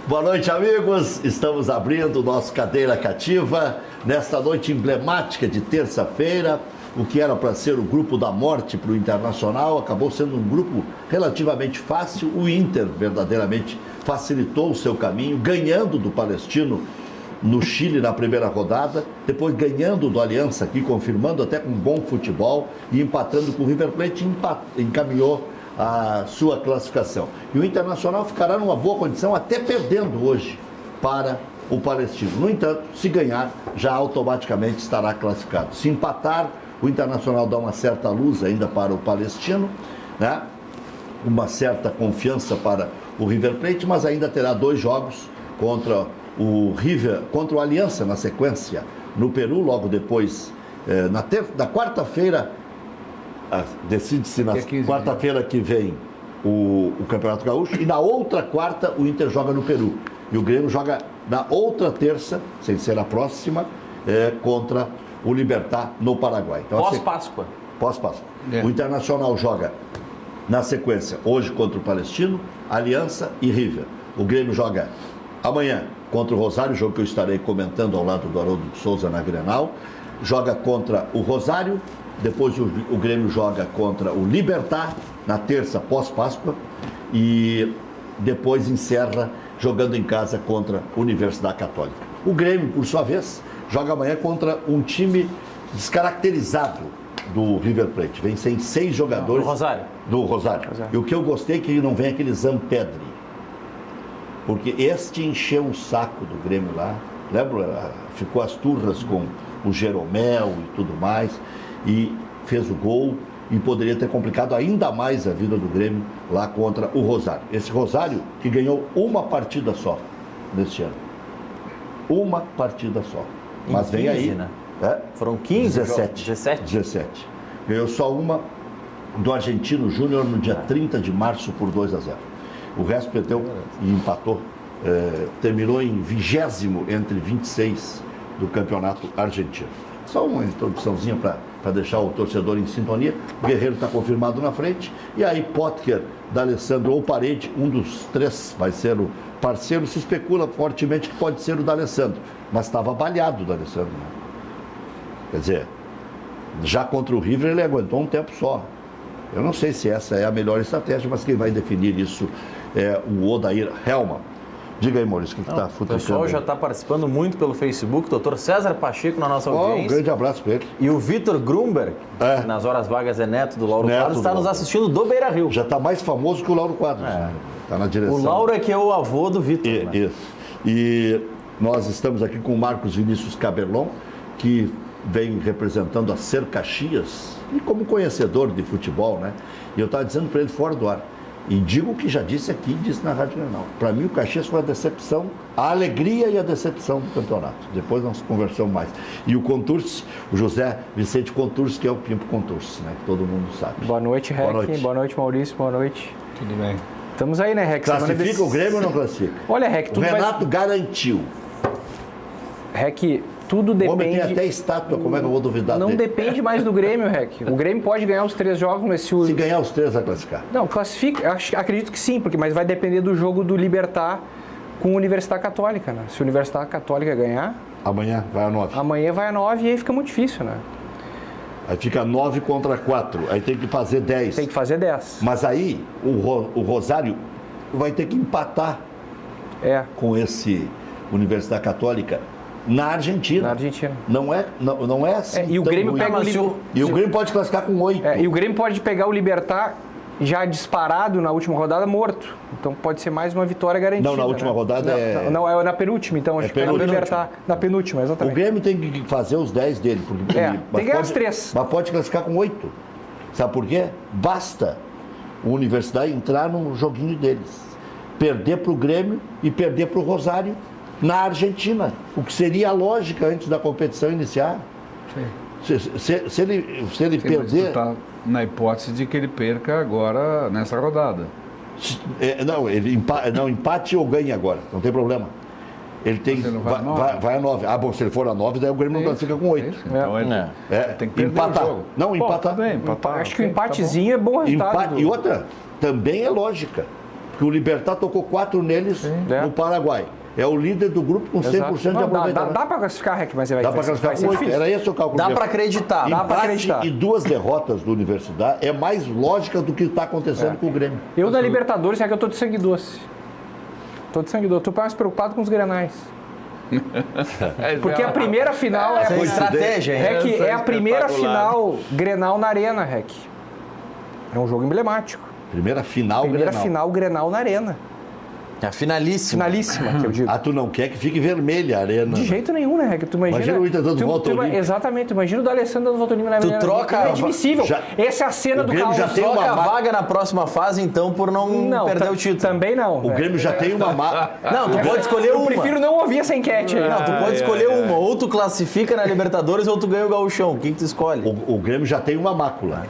Boa noite, amigos. Estamos abrindo o nosso Cadeira Cativa nesta noite emblemática de terça-feira. O que era para ser o grupo da morte para o Internacional acabou sendo um grupo relativamente fácil. O Inter verdadeiramente facilitou o seu caminho, ganhando do Palestino no Chile na primeira rodada, depois ganhando do Aliança aqui, confirmando até com bom futebol e empatando com o River Plate, encaminhou a sua classificação. E o Internacional ficará numa boa condição, até perdendo hoje para o Palestino. No entanto, se ganhar, já automaticamente estará classificado. Se empatar, o Internacional dá uma certa luz ainda para o Palestino, né? Uma certa confiança para o River Plate, mas ainda terá 2 jogos contra o Aliança na sequência, no Peru, logo depois, na quarta-feira, decide-se na quarta-feira que vem o Campeonato Gaúcho, e na outra quarta o Inter joga no Peru. E o Grêmio joga na outra terça, sem ser a próxima, contra o Libertad no Paraguai. Então, Pós-Páscoa. Pós-Páscoa. O Internacional joga na sequência, hoje contra o Palestino, Aliança e River. O Grêmio joga amanhã contra o Rosário, jogo que eu estarei comentando ao lado do Haroldo de Souza na Grenal. Joga contra o Rosário, depois o Grêmio joga contra o Libertad na terça pós-Páscoa e depois encerra jogando em casa contra a Universidade Católica. O Grêmio, por sua vez, joga amanhã contra um time descaracterizado do River Plate. Vem sem 6 jogadores. Do Rosário. E o que eu gostei é que não vem aquele Zampedri. Porque este encheu o saco do Grêmio lá. Lembra? Ficou as turras com o Jeromel e tudo mais. E fez o gol e poderia ter complicado ainda mais a vida do Grêmio lá contra o Rosário. Esse Rosário que ganhou uma partida só neste ano. Uma partida só. Mas 15, vem aí, né? Foram 15? 17. Ganhou só uma do Argentino Júnior no dia 30 de março por 2-0. O resto perdeu e empatou. Terminou em 20º entre 26 do campeonato argentino. Só uma introduçãozinha para deixar o torcedor em sintonia. O Guerreiro está confirmado na frente. E aí Potker, D'Alessandro ou Parede, um dos 3 vai ser o parceiro. Se especula fortemente que pode ser o D'Alessandro. Mas estava baleado o D'Alessandro, né? Quer dizer, já contra o River ele aguentou um tempo só. Eu não sei se essa é a melhor estratégia, mas quem vai definir isso é o Odair Hellmann. Diga aí, Maurício, o que está futucando? O pessoal já está participando muito pelo Facebook. Doutor César Pacheco na nossa audiência. Um grande abraço para ele. E o Vitor Grumberg, que nas horas vagas é neto do Lauro Quadros, está nos assistindo do Beira-Rio. Já está mais famoso que o Lauro Quadros. Está na direção. O Lauro é que é o avô do Vitor. Isso. E nós estamos aqui com o Marcos Vinícius Cabelon, que vem representando a Ser Caxias, e como conhecedor de futebol, né? E eu estava dizendo para ele fora do ar, e digo o que já disse aqui, disse na Rádio Grenal. Para mim o Caxias foi a decepção, a alegria e a decepção do campeonato. Depois nós conversamos mais. E o Contursi, o José Vicente Contursi, que é o Pimpo Contursi, né? Que todo mundo sabe. Boa noite, Rec. Boa noite, Maurício. Boa noite. Tudo bem. Estamos aí, né, Rec? Classifica o Grêmio ou não classifica? Olha, Rec, tudo o Renato garantiu. Rec, tudo depende... O homem tem até estátua, como é que eu vou duvidar Não dele? depende mais do Grêmio, Rec. O Grêmio pode ganhar os 3 jogos, mas se o... Se ganhar os 3, vai classificar. Não, classifica, acredito que sim, mas vai depender do jogo do Libertad com a Universidade Católica, né? Se a Universidade Católica ganhar... Amanhã vai a 9. Amanhã vai a 9 e aí fica muito difícil, né? Aí fica 9 contra 4, aí tem que fazer 10. Tem que fazer 10. Mas aí o Rosário vai ter que empatar com esse Universidade Católica na Argentina. Na Argentina. Não é assim. E o Grêmio pega o Grêmio pode classificar com 8. E o Grêmio pode pegar o Libertad já disparado na última rodada, morto. Então pode ser mais uma vitória garantida. Não, na última rodada Não, é na penúltima, então. Acho que pega o Libertad na penúltima, exatamente. O Grêmio tem que fazer os 10 dele. Tem que ganhar as 3. Mas pode classificar com 8. Sabe por quê? Basta a Universidade entrar no joguinho deles. Perder para o Grêmio e perder para o Rosário na Argentina. O que seria a lógica antes da competição iniciar. Sim. Se ele perder... Tá na hipótese de que ele perca agora nessa rodada. Não, empate ou ganha agora, não tem problema. Ele tem vai a 9. Ah, bom, se ele for a 9, daí o Grêmio não classifica com 8. Então ele tem que empatar. O jogo. Não, empatar. Empatar. Acho que o empatezinho é bom resultado. E outra, também é lógica. Porque o Libertad tocou 4 neles no Paraguai. É o líder do grupo com 100% de aproveitamento. Dá para classificar, Rec, mas vai classificar com 8. Era esse o cálculo. Dá para acreditar. E 2 derrotas do Universidade é mais lógica do que está acontecendo com o Grêmio. Eu da Libertadores, é que eu tô de sangue doce. Tô mais preocupado com os Grenais. Porque a primeira final é estratégia, hein? Rec, é a primeira final Grenal na Arena, Rec. É um jogo emblemático. Primeira final Grenal na Arena. A finalíssima. Finalíssima, que eu digo. Tu não quer que fique vermelha a Arena. De jeito nenhum, né, Rec? Tu imagina o Inter dando volta olímpica. Exatamente, imagina o D'Alessandro dando volta olímpica na Arena. Tu troca... É admissível. Essa é a cena do caos. Já tem troca a vaga na próxima fase, então, por não perder o título. Também não. O Grêmio já tem uma... Não, tu pode escolher uma. Eu prefiro não ouvir essa enquete aí. Não, tu pode escolher uma. Ou tu classifica na Libertadores ou tu ganha o Gauchão. O que tu escolhe? O Grêmio já tem uma mácula.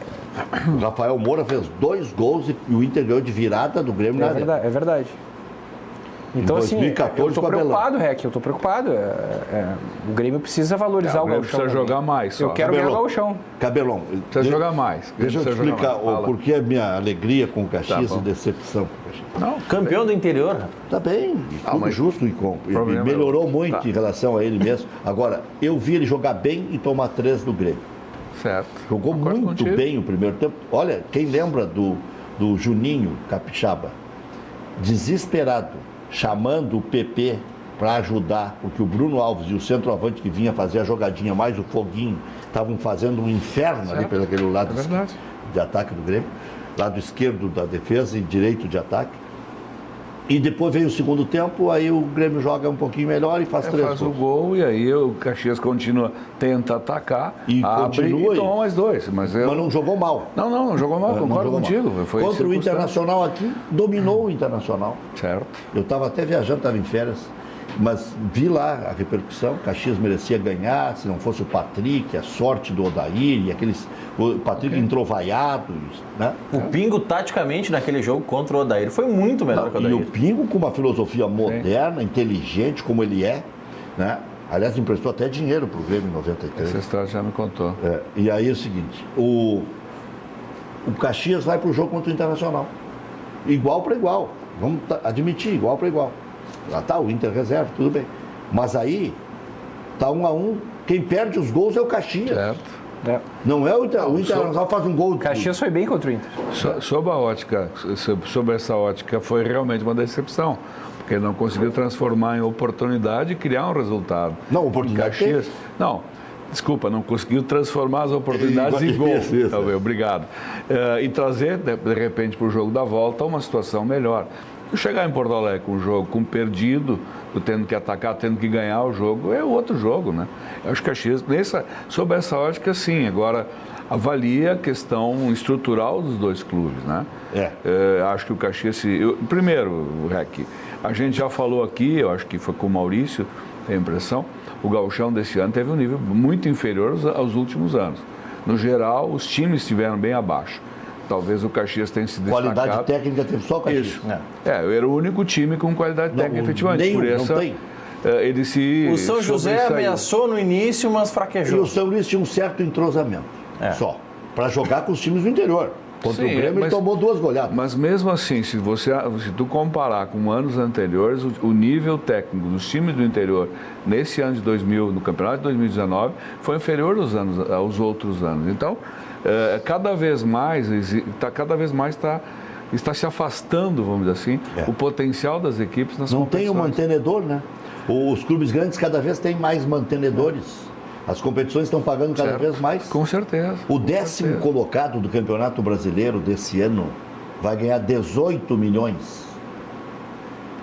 O Rafael Moura fez 2 gols e o Inter ganhou de virada do Grêmio na Arena. É verdade. Então, 2014, assim, eu tô preocupado, Rec, eu tô preocupado. O Grêmio precisa valorizar o Gauchão. Precisa jogar mais. Eu quero ganhar o Gauchão. Cabelão. Precisa jogar mais. Deixa eu te explicar o porquê a minha alegria com o Caxias e decepção com o Caxias. Não, campeão do interior. Tá bem, mas justo e melhorou muito em relação a ele mesmo. Agora, eu vi ele jogar bem e tomar 3 do Grêmio. Certo. Jogou muito bem o primeiro tempo. Olha, quem lembra do Juninho Capixaba? Desesperado, chamando o PP para ajudar, porque o Bruno Alves e o centroavante que vinha fazer a jogadinha mais o Foguinho estavam fazendo um inferno ali pelo aquele lado de ataque do Grêmio, lado esquerdo da defesa e direito de ataque. E depois veio o segundo tempo, aí o Grêmio joga um pouquinho melhor e faz 3 gols. Faz o gol e aí o Caxias continua, tenta atacar, e continua e toma mais 2. Mas não jogou mal. Não jogou mal, concordo contigo. Contra o Internacional aqui, dominou o Internacional. Certo. Eu estava até viajando, estava em férias, mas vi lá a repercussão. Caxias merecia ganhar, se não fosse o Patrick, a sorte do Odair e o Patrick entrou vaiado, né? O Pingo, taticamente, naquele jogo contra o Odair, foi muito melhor que o Odair. E o Pingo, com uma filosofia moderna, inteligente, como ele é, né? Aliás, emprestou até dinheiro para o Grêmio em 93. Essa história já me contou. E aí é o seguinte, o Caxias vai para o jogo contra o Internacional. Igual para igual. Vamos admitir, igual para igual. Lá tá o Inter reserva, tudo bem. Mas aí, tá 1-1. Quem perde os gols é o Caxias. Certo. Não é o Internacional faz um gol. O Caxias foi bem contra o Inter. Sob essa ótica, foi realmente uma decepção. Porque ele não conseguiu transformar em oportunidade e criar um resultado. Não, oportunidade Caxias. Não, desculpa, não conseguiu transformar as oportunidades em gol. Talvez, obrigado. E trazer, de repente, para o jogo da volta, uma situação melhor. Chegar em Porto Alegre com o jogo perdido, tendo que atacar, tendo que ganhar o jogo, é outro jogo, né? Eu acho que Caxias, sob essa ótica, sim. Agora, avalia a questão estrutural dos 2 clubes, né? Acho que o Caxias... Primeiro, Rec, a gente já falou aqui, eu acho que foi com o Maurício, tem a impressão, o Gauchão desse ano teve um nível muito inferior aos últimos anos. No geral, os times estiveram bem abaixo. Talvez o Caxias tenha se destacado. Qualidade técnica teve só o Caxias. Isso. Era o único time com qualidade técnica, efetivamente. Por essa, não tem. O São José ameaçou no início, mas fraquejou. E o São Luís tinha um certo entrosamento, só, para jogar com os times do interior. Contra o Grêmio ele tomou 2 goleadas. Mas mesmo assim, se tu comparar com anos anteriores, o nível técnico dos times do interior nesse ano de 2000, no campeonato de 2019, foi inferior aos outros anos. Então, cada vez mais está se afastando, vamos dizer assim, o potencial das equipes nas competições. Não tem um mantenedor, né? Os clubes grandes cada vez têm mais mantenedores. As competições estão pagando cada vez mais. Com certeza. O 10º colocado do Campeonato Brasileiro desse ano vai ganhar 18 milhões.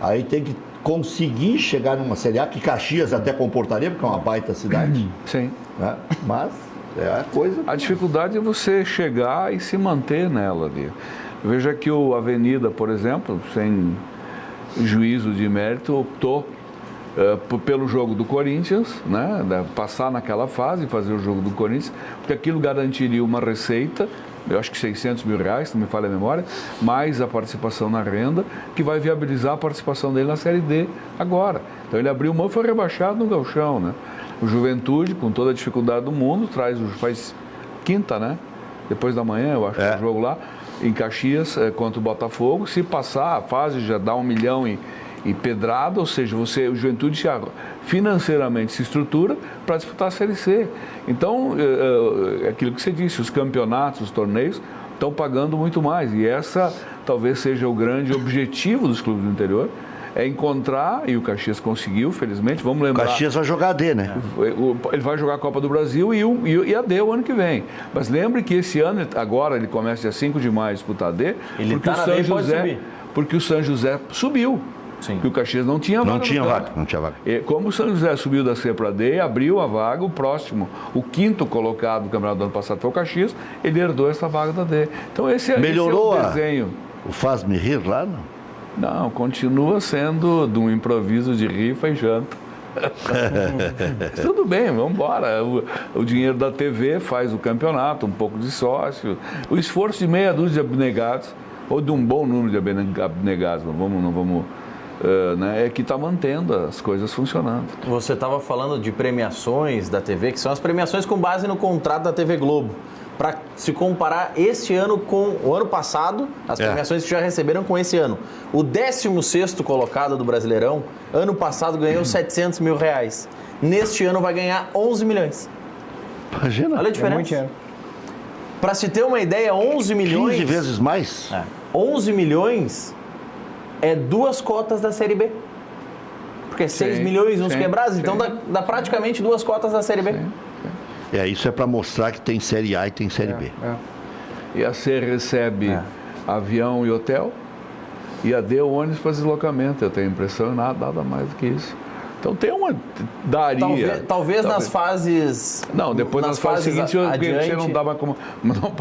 Aí tem que conseguir chegar numa Série A, que Caxias até comportaria, porque é uma baita cidade. Sim. Né? Mas é a coisa... A dificuldade é você chegar e se manter nela ali. Veja que o Avenida, por exemplo, sem juízo de mérito, optou pelo jogo do Corinthians, né? Passar naquela fase, fazer o jogo do Corinthians, porque aquilo garantiria uma receita, eu acho que 600 mil reais, se não me falha a memória, mais a participação na renda, que vai viabilizar a participação dele na Série D agora. Então ele abriu mão e foi rebaixado no Gauchão, né? O Juventude, com toda a dificuldade do mundo, faz quinta, né? Depois da manhã, eu acho, o jogo lá. em Caxias contra o Botafogo. Se passar a fase, já dá 1 milhão e pedrada, ou seja, o Juventude financeiramente se estrutura para disputar a Série C. Então, é aquilo que você disse, os campeonatos, os torneios estão pagando muito mais. E essa talvez seja o grande objetivo dos clubes do interior, é encontrar, e o Caxias conseguiu, felizmente, vamos lembrar... O Caxias vai jogar a D, né? Ele vai jogar a Copa do Brasil e a D o ano que vem. Mas lembre que esse ano, agora ele começa dia 5 de maio a disputar a D, porque o São José subiu. Sim. Que o Caxias não tinha vaga. Não tinha vaga. E como o São José subiu da C para a D, abriu a vaga, o próximo, o 5º colocado do campeonato do ano passado foi o Caxias, ele herdou essa vaga da D. Então esse é o desenho. O Faz-me Rir lá, não? Não, continua sendo de um improviso de rifa e janta. Tudo bem, vamos embora. O dinheiro da TV faz o campeonato, um pouco de sócio, o esforço de meia dúzia de abnegados, ou de um bom número de abnegados, não vamos é que está mantendo as coisas funcionando. Você estava falando de premiações da TV, que são as premiações com base no contrato da TV Globo. Para se comparar este ano com o ano passado, as premiações que já receberam com esse ano. O 16º colocado do Brasileirão, ano passado ganhou 700 mil reais. Neste ano vai ganhar 11 milhões. Imagina. Olha a diferença. Para se ter uma ideia, 11 milhões... 15 vezes mais. 11 milhões é 2 cotas da Série B. Porque 6 milhões uns quebrados, então dá praticamente 2 cotas da Série B. Isso é para mostrar que tem Série A e tem Série B. E a C recebe avião e hotel, e a D o ônibus para deslocamento. Eu tenho a impressão, nada mais do que isso. Então tem uma... Talvez nas fases... Não, depois nas fases seguintes você não dá mais como...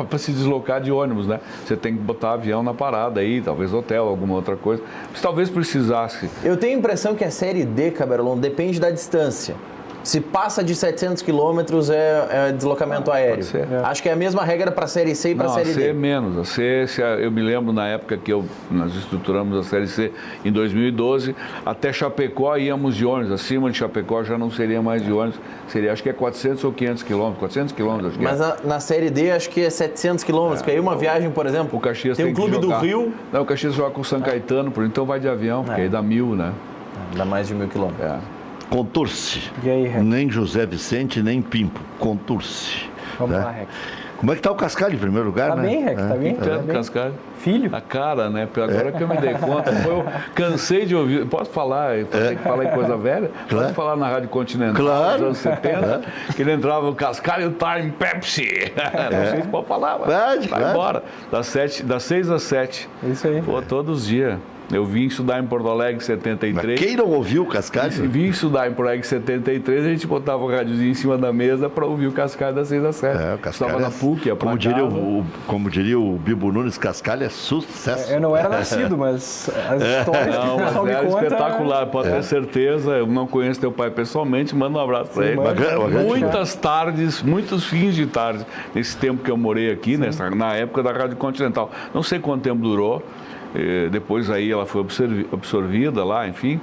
para se deslocar de ônibus, né? Você tem que botar avião na parada aí, talvez hotel, alguma outra coisa. Mas talvez precisasse. Eu tenho a impressão que a Série D, Caberlon, depende da distância. Se passa de 700 quilômetros é deslocamento aéreo. Acho que é a mesma regra para a Série C e para a Série D. A C é menos. A C, eu me lembro na época que nós estruturamos a Série C em 2012, até Chapecó íamos de ônibus. Acima de Chapecó já não seria mais de ônibus. Seria, acho que é 400 ou 500 quilômetros. 400 quilômetros, acho que Mas na Série D acho que é 700 quilômetros. Porque aí uma viagem, por exemplo, o Caxias tem um clube do Rio... Não, o Caxias joga com o São Caetano, então vai de avião, porque aí dá 1.000, né? Dá mais de 1.000 quilômetros. Conturce. E aí, Rec? Nem José Vicente, nem Pimpo. Conturce. Vamos lá, Rec. Como é que tá o Cascalho em primeiro lugar, né? Bem, Rec, tá bem. Tanto Cascalho. Filho. A cara, né? Agora que eu me dei conta. Eu cansei de ouvir. Posso falar? Tem que falar em coisa velha? Claro. Posso falar na Rádio Continental dos anos 70? Que ele entrava o Cascalho Time Pepsi. Não sei se pode falar, mas vai embora. Das 6 às 7. Isso aí. Pô, todos os dias. Eu vim estudar em Porto Alegre em 73. Mas quem não ouviu o Cascalho? Vim estudar em Porto Alegre em 73, a gente botava o radiozinho em cima da mesa para ouvir o Cascalho das 6 às 7. O Cascalho estava na PUC, como diria o Bibo Nunes, Cascalho é sucesso. Eu não era nascido, mas as histórias que o pessoal me conta... espetacular, pode ter certeza. Eu não conheço teu pai pessoalmente, manda um abraço para ele. Muitas tardes, muitos fins de tarde, nesse tempo que eu morei aqui, na época da Rádio Continental. Não sei quanto tempo durou. Depois aí ela foi absorvida lá, enfim,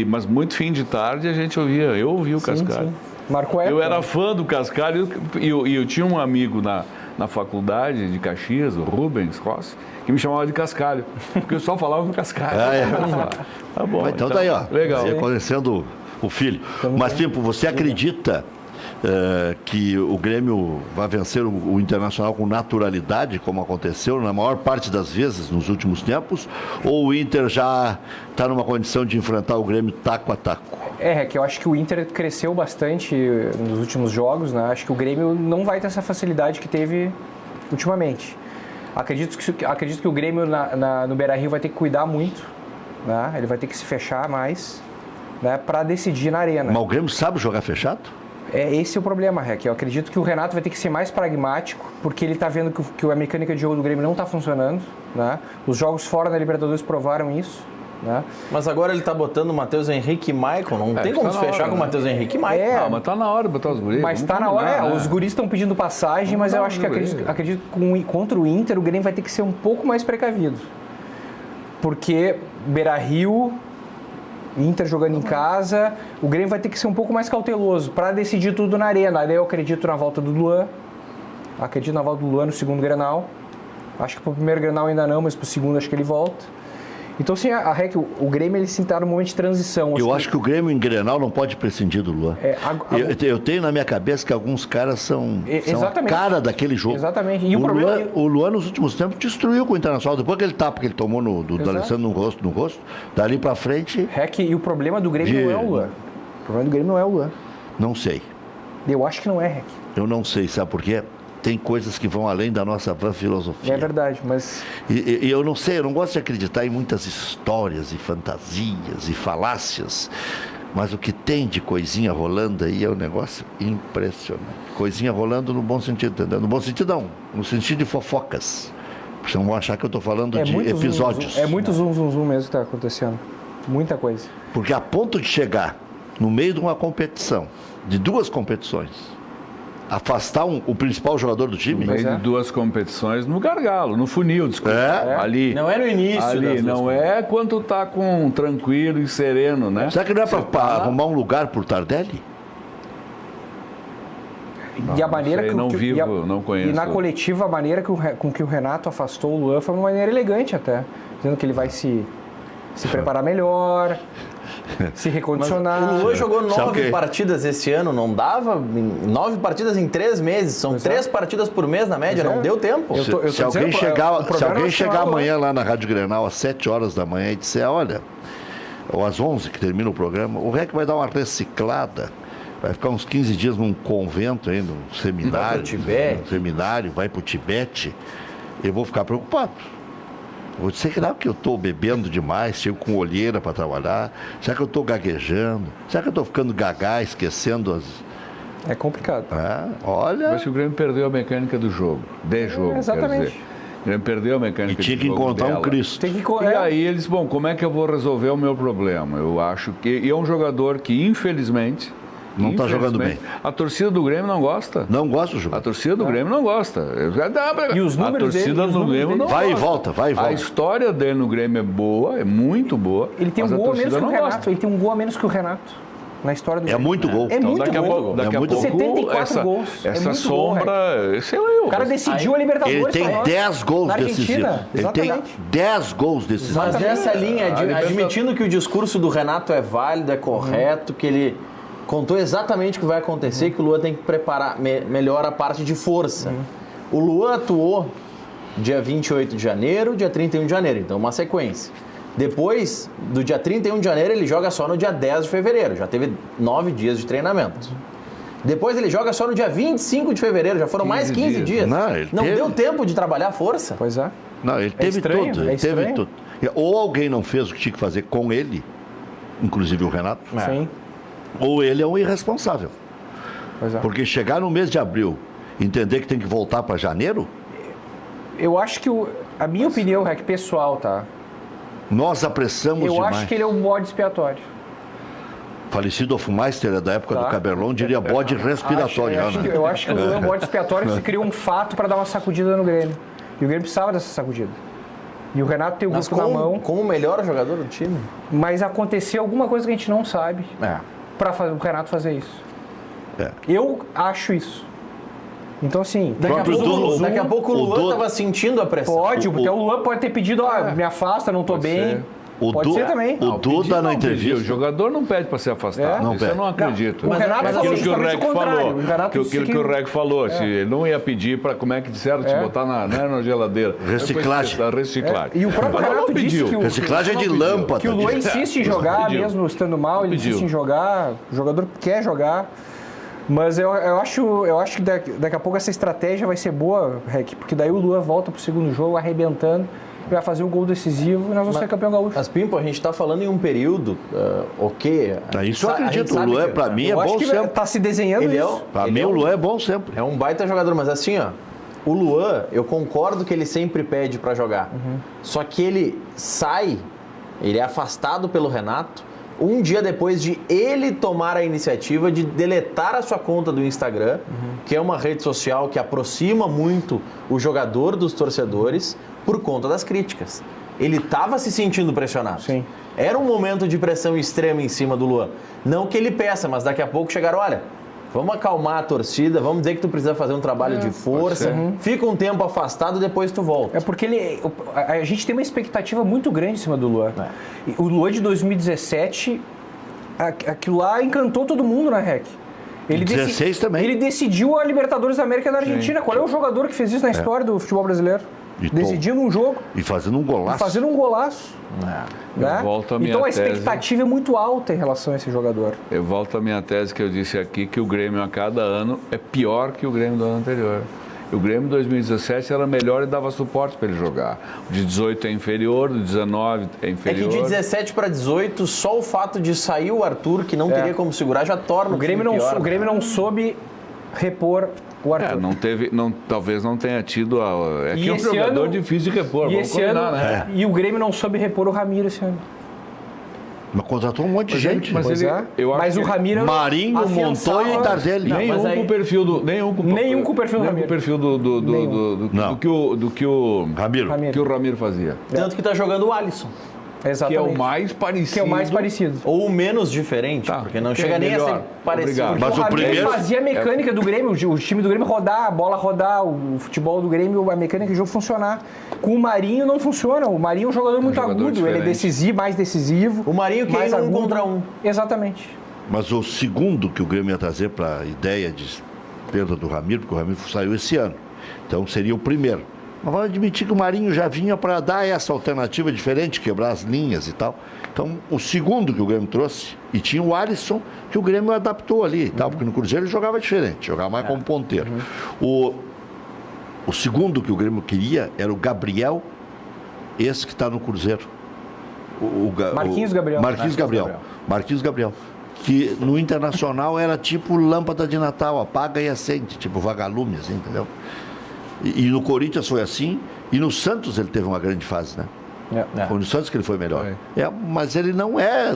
mas muito fim de tarde a gente ouvia, eu ouvia o Cascalho. Sim. Marcou época. Eu era fã do Cascalho e eu tinha um amigo na faculdade de Caxias, o Rubens Rossi, que me chamava de Cascalho, porque eu só falava do Cascalho. Tá bom, então tá aí, ó. Legal. Conhecendo o filho. Mas, Pimpo, você acredita que o Grêmio vai vencer o Internacional com naturalidade, como aconteceu na maior parte das vezes nos últimos tempos, ou o Inter já está numa condição de enfrentar o Grêmio taco a taco? Que eu acho que o Inter cresceu bastante nos últimos jogos, né? Acho que o Grêmio não vai ter essa facilidade que teve ultimamente. Acredito que o Grêmio no Beira-Rio vai ter que cuidar muito, né? Ele vai ter que se fechar mais, né? Para decidir na arena. Mas o Grêmio sabe jogar fechado? Esse é o problema, Rec. Eu acredito que o Renato vai ter que ser mais pragmático, porque ele está vendo que a mecânica de jogo do Grêmio não está funcionando, né? Os jogos fora da Libertadores provaram isso, né? Mas agora ele está botando o Matheus Henrique e Maicon, não tem como se fechar com o Matheus Henrique e Maicon. Mas tá na hora de botar os guris. Mas tá na hora, os guris estão pedindo passagem, mas eu acho que acredito que contra o Inter o Grêmio vai ter que ser um pouco mais precavido. Porque Beira-Rio, Inter jogando em casa, o Grêmio vai ter que ser um pouco mais cauteloso para decidir tudo na arena. Aí eu acredito na volta do Luan, no segundo Grenal, Acho que pro primeiro Grenal ainda não, mas pro segundo acho que ele volta. Então, assim, o Grêmio, ele sim tá num momento de transição. Eu acho que o Grêmio em Grenal não pode prescindir do Luan. Eu tenho na minha cabeça que alguns caras são a cara daquele jogo. Exatamente. E o Luan, nos últimos tempos, destruiu com o Internacional. Depois aquele tapa que ele tomou do Alessandro no rosto, dali pra frente... E o problema do Grêmio não é o Luan. O problema do Grêmio não é o Luan. Não sei. Eu acho que não é, Rec. Eu não sei, sabe por quê? Tem coisas que vão além da nossa vã filosofia. É verdade, mas... E eu não sei, eu não gosto de acreditar em muitas histórias e fantasias e falácias, mas o que tem de coisinha rolando aí é um negócio impressionante. Coisinha rolando no bom sentido, entendeu? No bom sentido não, no sentido de fofocas. Vocês não vão achar que eu estou falando de episódios. É muito zoom mesmo que está acontecendo. Muita coisa. Porque a ponto de chegar no meio de uma competição, de duas competições, afastar o principal jogador do time? No meio de duas competições, no gargalo, no funil, desculpa. Ali. Não é no início. Ali, não é quando tu tá com tranquilo e sereno, né? Será que não é para arrumar um lugar por Tardelli? E a maneira que não conheço. E na coletiva, a maneira com que o Renato afastou o Luan foi uma maneira elegante até. Dizendo que ele vai se preparar melhor, se recondicionar. Mas o Luan jogou 9 partidas esse ano, não dava? 9 partidas em 3 meses, são 3 partidas por mês na média, não deu tempo. Se alguém chegar amanhã lá na Rádio Grenal às 7 horas da manhã e disser, olha, ou às 11 que termina o programa, o REC vai dar uma reciclada, vai ficar uns 15 dias num convento aí, num seminário, vai para o Tibete, eu vou ficar preocupado. Vou dizer que não, que eu estou bebendo demais, chego com olheira para trabalhar. Será que eu estou gaguejando? Será que eu estou ficando gagá, esquecendo as... É complicado. Olha... Mas o Grêmio perdeu a mecânica do jogo. Exatamente. Quer dizer. O Grêmio perdeu a mecânica do jogo. E tinha que encontrar um Cristo. E aí eles, como é que eu vou resolver o meu problema? Eu acho que... E é um jogador que, infelizmente... Não está jogando bem. A torcida do Grêmio não gosta. Não gosta do jogo. A torcida do Grêmio não gosta. E os números a torcida do Grêmio não vai gosta. Vai e volta. A história dele no Grêmio é boa, é muito boa. Ele tem um gol a menos que o Renato. Ele tem um gol a menos que o Renato na história do Grêmio. É muito gol. É muito gol. Daqui a pouco 74 gols. Essa sombra, sei lá eu. O cara decidiu a Libertadores. Ele tem 10 gols decisivos. Ele tem 10 gols decisivos. Mas nessa linha, admitindo que o discurso do Renato é válido, é correto, que ele contou exatamente o que vai acontecer, que o Luan tem que preparar melhor a parte de força. O Luan atuou dia 28 de janeiro, dia 31 de janeiro, então uma sequência. Depois do dia 31 de janeiro, ele joga só no dia 10 de fevereiro, já teve 9 dias de treinamento. Depois ele joga só no dia 25 de fevereiro, já foram mais 15 dias. Não deu tempo de trabalhar força? Pois é. Não, ele teve tudo. Ele teve tudo. Ou alguém não fez o que tinha que fazer com ele, inclusive o Renato. Sim. Ou ele é um irresponsável. Pois é. Porque chegar no mês de abril, entender que tem que voltar para janeiro... Eu acho que a minha opinião, Rec, pessoal, tá? Nós apressamos demais. Eu acho que ele é um bode expiatório. Falecido Hofmeister, da época do Caberlon, diria bode respiratório. Eu acho que o bode expiatório se criou um fato para dar uma sacudida no Grêmio. E o Grêmio precisava dessa sacudida. E o Renato tem o grupo na mão. Como o melhor jogador do time. Mas aconteceu alguma coisa que a gente não sabe para o Renato fazer isso. Eu acho isso. Então, assim... Daqui a pouco o Luan estava sentindo a pressão. Pode, porque o Luan pode ter pedido, me afasta, não estou bem. Pode ser também. O Duda na entrevista. O jogador não pede para ser afastado. Isso eu não acredito. O Renato falou aquilo que o Rec falou. Aquilo que o Rec falou. Se ele não ia pedir para, como é que disseram, te botar na geladeira. Reciclagem. Reciclagem. E o próprio Renato disse que reciclagem é de lâmpada. Que o Luan insiste em jogar, mesmo estando mal, ele insiste em jogar. O jogador quer jogar. Mas eu acho que daqui a pouco essa estratégia vai ser boa, Rec, porque daí o Luan volta pro segundo jogo arrebentando, vai fazer um gol decisivo e nós vamos ser campeão gaúcho. Mas, Pimpo, a gente está falando em um período, isso eu acredito, o Luan para mim é bom sempre. Está se desenhando isso. Para mim o Luan é bom sempre. É um baita jogador, mas assim, o Luan, eu concordo que ele sempre pede para jogar, só que ele ele é afastado pelo Renato, um dia depois de ele tomar a iniciativa de deletar a sua conta do Instagram, que é uma rede social que aproxima muito o jogador dos torcedores por conta das críticas. Ele estava se sentindo pressionado. Sim. Era um momento de pressão extrema em cima do Luan. Não que ele peça, mas daqui a pouco chegaram, olha, Vamos acalmar a torcida, vamos dizer que tu precisa fazer um trabalho de força, fica um tempo afastado, depois tu volta. É porque a gente tem uma expectativa muito grande em cima do Luan. O Luan de 2017, aquilo lá encantou todo mundo na REC. Ele 16 também. Ele decidiu a Libertadores da América da Argentina. Qual é o jogador que fez isso na história do futebol brasileiro? Decidindo um jogo. E fazendo um golaço. Né? Então a expectativa é muito alta em relação a esse jogador. Eu volto à minha tese que eu disse aqui, que o Grêmio a cada ano é pior que o Grêmio do ano anterior. O Grêmio de 2017 era melhor e dava suporte para ele jogar. O de 18 é inferior, o de 19 é inferior. É que de 17 para 18, só o fato de sair o Arthur, que não teria como segurar, já torna o Grêmio pior. O Grêmio não soube repor o Arthur. Talvez não tenha tido. É que é um jogador difícil de repor. E e o Grêmio não soube repor o Ramiro esse ano. Mas contratou um monte de gente. Mas o Ramiro... Marinho, Montoya e Tardelli. Nenhum com o perfil do... Nenhum com o perfil do Ramiro. Do que o Ramiro fazia. Tanto que tá jogando o Alisson. Exatamente. Que é o mais parecido. Ou o menos diferente, porque não chega nem a ser parecido. Mas o primeiro fazia a mecânica do Grêmio, o time do Grêmio rodar, a bola rodar, o futebol do Grêmio, a mecânica do jogo funcionar. Com o Marinho não funciona. O Marinho é um jogador muito agudo, diferente. Ele é decisivo, mais decisivo. O Marinho que é um contra um. Exatamente. Mas o segundo que o Grêmio ia trazer para a ideia de perda do Ramiro, porque o Ramiro saiu esse ano. Então seria o primeiro. Mas vamos admitir que o Marinho já vinha para dar essa alternativa diferente, quebrar as linhas e tal. Então, o segundo que o Grêmio trouxe, e tinha o Alisson, que o Grêmio adaptou ali e tal, porque no Cruzeiro ele jogava diferente, jogava mais como ponteiro. O segundo que o Grêmio queria era o Gabriel, esse que está no Cruzeiro. Marquinhos Gabriel. Marquinhos Gabriel. Que no Internacional era tipo lâmpada de Natal, apaga e acende, tipo vagalume, assim, entendeu? E no Corinthians foi assim, e no Santos ele teve uma grande fase, né? Foi no Santos que ele foi melhor. Mas ele não é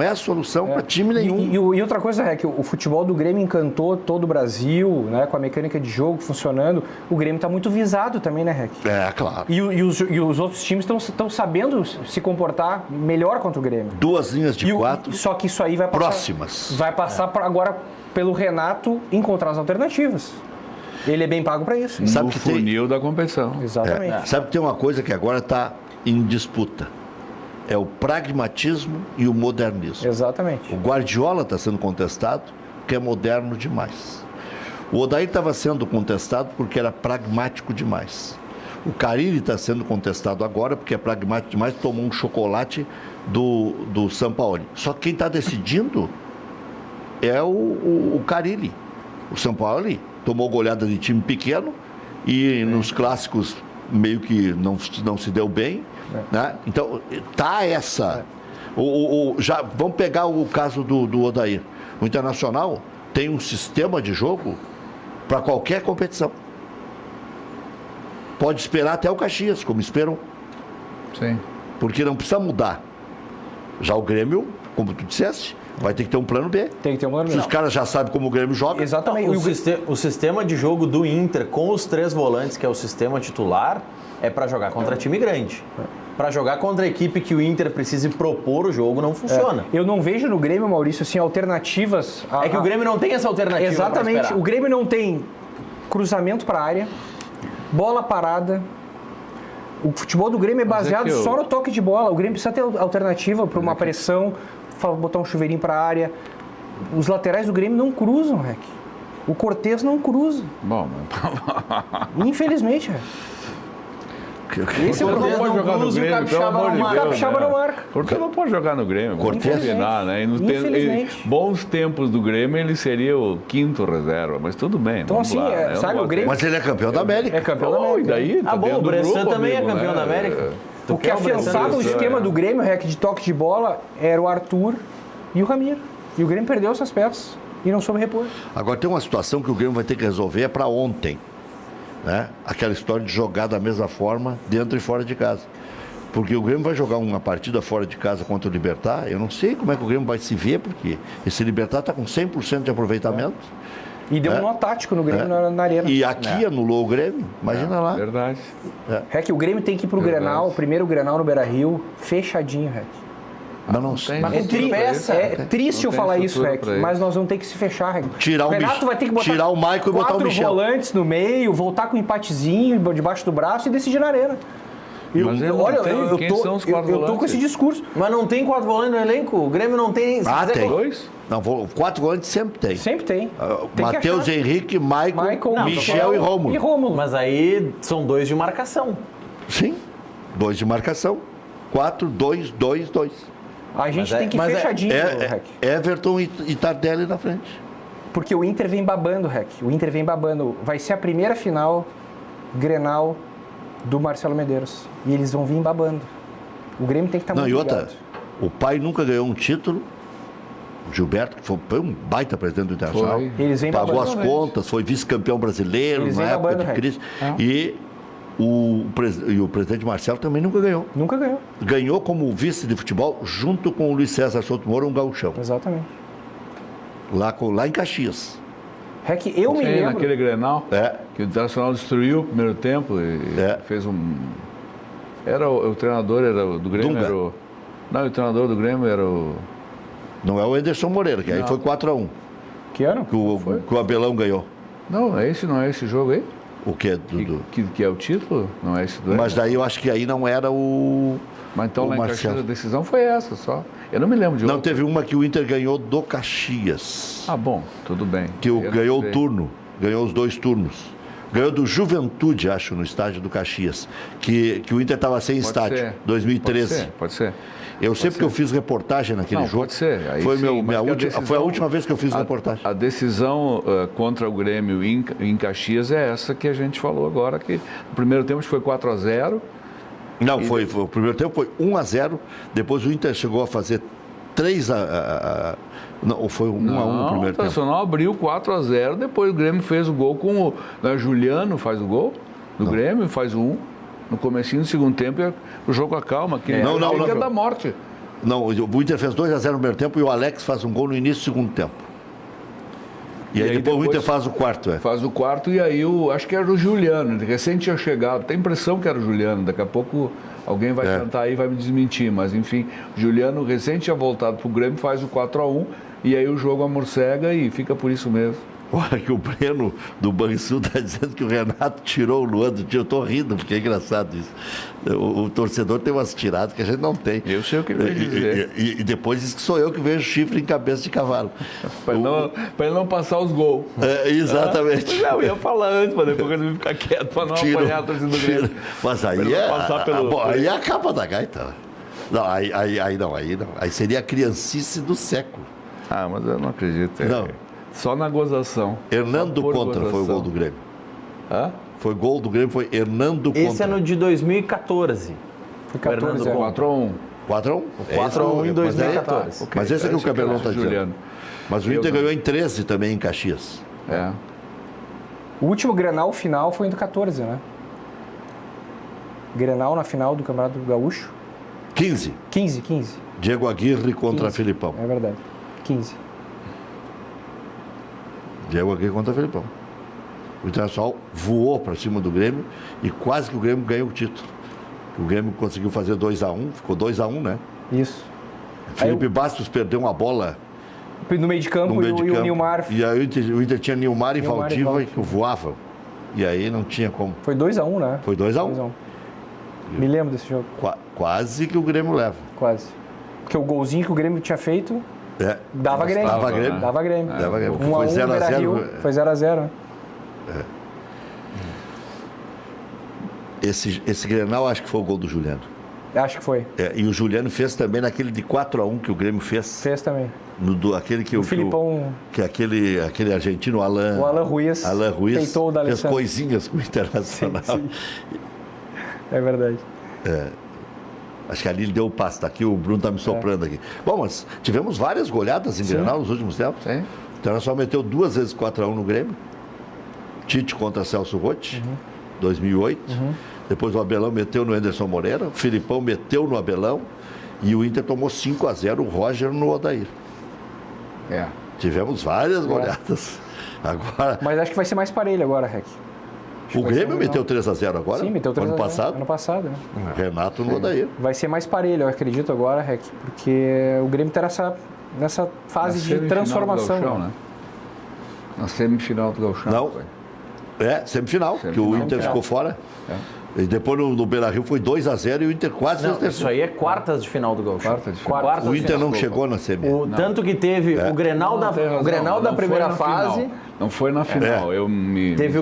a solução para time nenhum. E outra coisa é que o futebol do Grêmio encantou todo o Brasil, né? Com a mecânica de jogo funcionando. O Grêmio está muito visado também, né, Rec? Claro. E os outros times estão sabendo se comportar melhor contra o Grêmio. 2 linhas de 4. Só que isso aí vai passar... Próximas. Vai passar agora pelo Renato encontrar as alternativas. Ele é bem pago para isso. Sabe no funil da competição. Exatamente. Sabe que tem uma coisa que agora está em disputa. É o pragmatismo e o modernismo. Exatamente. O Guardiola está sendo contestado porque é moderno demais. O Odair estava sendo contestado porque era pragmático demais. O Carille está sendo contestado agora porque é pragmático demais, tomou um chocolate do Sampaoli. Só que quem está decidindo é o Carille. O Sampaoli tomou goleada de time pequeno e nos clássicos meio que não se deu bem. Né? Então, tá essa... já, vamos pegar o caso do Odair. O Internacional tem um sistema de jogo para qualquer competição. Pode esperar até o Caxias, como esperam. Sim. Porque não precisa mudar. Já o Grêmio, como tu disseste, vai ter que ter um plano B. Tem que ter um plano B. Se os caras já sabem como o Grêmio joga. Exatamente. O sistema de jogo do Inter com os 3 volantes, que é o sistema titular, é para jogar contra time grande. Para jogar contra a equipe que o Inter precise propor o jogo, não funciona. Eu não vejo no Grêmio, Maurício, assim, alternativas... É que o Grêmio não tem essa alternativa. Exatamente. O Grêmio não tem cruzamento para a área, bola parada. O futebol do Grêmio é baseado só no toque de bola. O Grêmio precisa ter alternativa para uma pressão, botar um chuveirinho para a área. Os laterais do Grêmio não cruzam, Rec. O Cortez não cruza. Bom, infelizmente, esse é o problema. Não pode jogar no Grêmio, pelo amor de Deus. O Capixaba não marca. Porque não pode jogar no Grêmio. Cortez, né? Bons tempos do Grêmio, ele seria o 5º reserva, mas tudo bem. Então, assim, sabe, o Grêmio... Mas ele é campeão da América. É campeão da América. E daí, o Bressan também é campeão da América. O que afiançava o esquema do Grêmio, Rec, de toque de bola, era o Arthur e o Ramiro. E o Grêmio perdeu essas peças e não soube repor. Agora tem uma situação que o Grêmio vai ter que resolver, é para ontem. Né? Aquela história de jogar da mesma forma dentro e fora de casa. Porque o Grêmio vai jogar uma partida fora de casa contra o Libertad. Eu não sei como é que o Grêmio vai se ver, porque esse Libertad está com 100% de aproveitamento. E deu um nó tático no Grêmio na arena. E aqui anulou o Grêmio, imagina lá. Verdade. Rec, o Grêmio tem que ir pro Grenal, o primeiro Grenal no Beira-Rio, fechadinho, Rec. Mas não tem. Mas É, com que peça? triste eu Não tem falar isso, estrutura Rec, pra isso. mas nós vamos ter que se fechar, Rec. Tirar o Renato Mich- vai ter que botar tirar o Michael e botar o 4 Michel. volantes no meio, voltar com um empatezinho debaixo do braço e decidir na arena. Mas ele não Olha, tem. eu Quem tô, são os eu, quatro eu tô com volantes? esse discurso. Mas não tem 4 volantes no elenco? O Grêmio não tem. se Ah, quiser tem. colocar- 2? Não, 4 volantes sempre tem. Sempre tem. Tem que Matheus achar. Henrique, Michael, Michael, Michel e Rômulo. E Rômulo. Mas aí são 2 de marcação. Sim, 2 de marcação. 4, 2, 2, 2. A gente Mas tem que ir mas fechadinho, Rec. Everton e Tardelli na frente. Porque o Inter vem babando, Rec. O Inter vem babando. Vai ser a primeira final Grenal do Marcelo Medeiros. E eles vão vir babando. O Grêmio tem que estar Não, muito e outra, ligado. o pai nunca ganhou um título. O Gilberto, que foi um baita presidente do Internacional, Foi. Eles vêm pagou babando. as contas, foi vice-campeão brasileiro Eles na vêm época babando, de Rec. crise. Ah. E o presidente Marcelo também nunca ganhou. Nunca ganhou. Ganhou como vice de futebol junto com o Luiz César Souto Moura, um gauchão, Exatamente. lá em Caxias. Rec, eu me Sim, lembro. naquele Grenal, É. que o Internacional destruiu o primeiro tempo e fez um... Era o treinador era do Grêmio, Dunga. era o... Não, o treinador do Grêmio era o... Não é o Anderson Moreira, que aí foi 4-1, Que ano? que o Abelão ganhou. Não, não é esse jogo aí? O que, Dudu? Que é o título? Não é esse do Mas daí eu acho que aí não era o... Mas então o lá em Caxias Marcelo. a decisão foi essa só. Eu não me lembro de Não, outra. teve uma que o Inter ganhou do Caxias. Ah, bom, tudo bem. Que Eu não ganhou sei. o turno, ganhou os 2 turnos. Ganhou do Juventude, acho, no estádio do Caxias. Que o Inter estava sem Pode estádio, ser. 2013. Pode ser. Eu sempre que eu fiz reportagem naquele Não, jogo. pode ser. Aí Foi, sim, mas que a foi a decisão- última vez que eu fiz reportagem. A decisão contra o Grêmio em Caxias é essa que a gente falou agora, que no primeiro tempo foi 4-0. Não, o primeiro tempo foi 1-0. Depois o Inter chegou a fazer 3-1. Não, foi 1-1 no O primeiro tempo. Internacional abriu 4-0, depois o Grêmio fez o gol com o... Né, Juliano faz o gol do Grêmio, faz o 1. No comecinho do segundo tempo, o jogo acalma. Que Não, é da morte. Não, o Inter fez 2-0 no primeiro tempo e o Alex faz um gol no início do segundo tempo. E aí depois o Inter faz o quarto, Faz o quarto e aí acho que era o Juliano, ele recém tinha chegado. Tem a impressão que era o Juliano, daqui a pouco alguém vai tentar aí e vai me desmentir, mas enfim, Juliano recém tinha voltado pro Grêmio, faz o 4-1 e aí o jogo amorcega e fica por isso mesmo. Olha que o Breno do Banrisul está dizendo que o Renato tirou o Luan do time. Eu estou rindo, porque é engraçado isso. O torcedor tem umas tiradas que a gente não tem. Eu sei o que ele vai dizer. E depois diz que sou eu que vejo chifre em cabeça de cavalo. Para ele não passar os gols. Exatamente. Eu ia falar antes, para depois ele ficar quieto, para não apanhar a torcida do Grêmio. Mas aí Pra ele é, não passar pelo- aí é a capa da gaita. Né? Não, aí não. Aí seria a criancice do século. Ah, mas eu não acredito. Não. Só na gozação. Hernando Só por Contra foi o gozação. gol do Grêmio. Hã? Foi gol do Grêmio, foi Hernando Contra. Esse é no de 2014. Foi 14 Fernando anos. 4-1. 4-1? 4-1 em 2014. Mas esse é que o Cabelão está dizendo. Juliano. Mas o Inter ganhou em 13 também em Caxias. É. O último Grenal final foi em 14, né? Grenal na final do Campeonato Gaúcho. 15. 15. Diego Aguirre contra 15. Filipão. É verdade. 15. Diego Aguirre contra Filipão. O Internacional voou para cima do Grêmio e quase que o Grêmio ganhou o título. O Grêmio conseguiu fazer 2-1, ficou 2-1, né? Isso. Felipe Bastos perdeu uma bola No meio de campo, no meio de e campo. o Nilmar. E aí o Inter tinha Nilmar e Nilmar e Valdívia Valdívia. que voavam. E aí não tinha como. Foi 2-1, né? Foi 2-1. 2-1. Me lembro desse jogo, Quase que o Grêmio leva. quase. Porque o golzinho que o Grêmio tinha feito É. dava Grêmio. Dava Grêmio. Dava Grêmio. Dava Grêmio. 1-1 Foi no 0 a 0. Beira-Rio, foi 0-0, né? Esse Grenal acho que foi o gol do Juliano. Acho que foi. É, e o Juliano fez também naquele de 4-1 que o Grêmio fez. Fez também. Aquele que O Filipão, que aquele argentino Alan. o Alan Ruiz, fez peitou o D'Alessandro. coisinhas com o Internacional. Sim. É verdade. Acho que ali ele deu o passe. Tá aqui, o Bruno está me soprando aqui. Bom, mas tivemos várias goleadas em Grenal nos últimos tempos. Sim. O Internacional meteu 2 vezes 4-1 no Grêmio. Tite contra Celso Rotti, 2008. Depois o Abelão meteu no Anderson Moreira. O Filipão meteu no Abelão. E o Inter tomou 5-0 o Roger no Odair. É. Tivemos várias goleadas. Agora, Mas acho que vai ser mais parelho agora, Rec. O Grêmio meteu 3-0 agora? Sim, meteu 3-0 ano passado. Ano passado, né? Renato no Odair. Vai ser mais parelho, eu acredito agora, Rec, porque o Grêmio está nessa fase de transformação. Do Gauchão, né? Na semifinal do Gauchão. Não. Semifinal, que o Inter ficou fora. E depois no Beira-Rio foi 2-0 e o Inter quase fez Não, terceiro. isso aí é quartas de final do Gauchão. Quartas de final. Quartas O de Inter final. não chegou na semi. Tanto que teve o Grenal Não, tem razão, da não primeira foi na fase. final. Não foi na final. Teve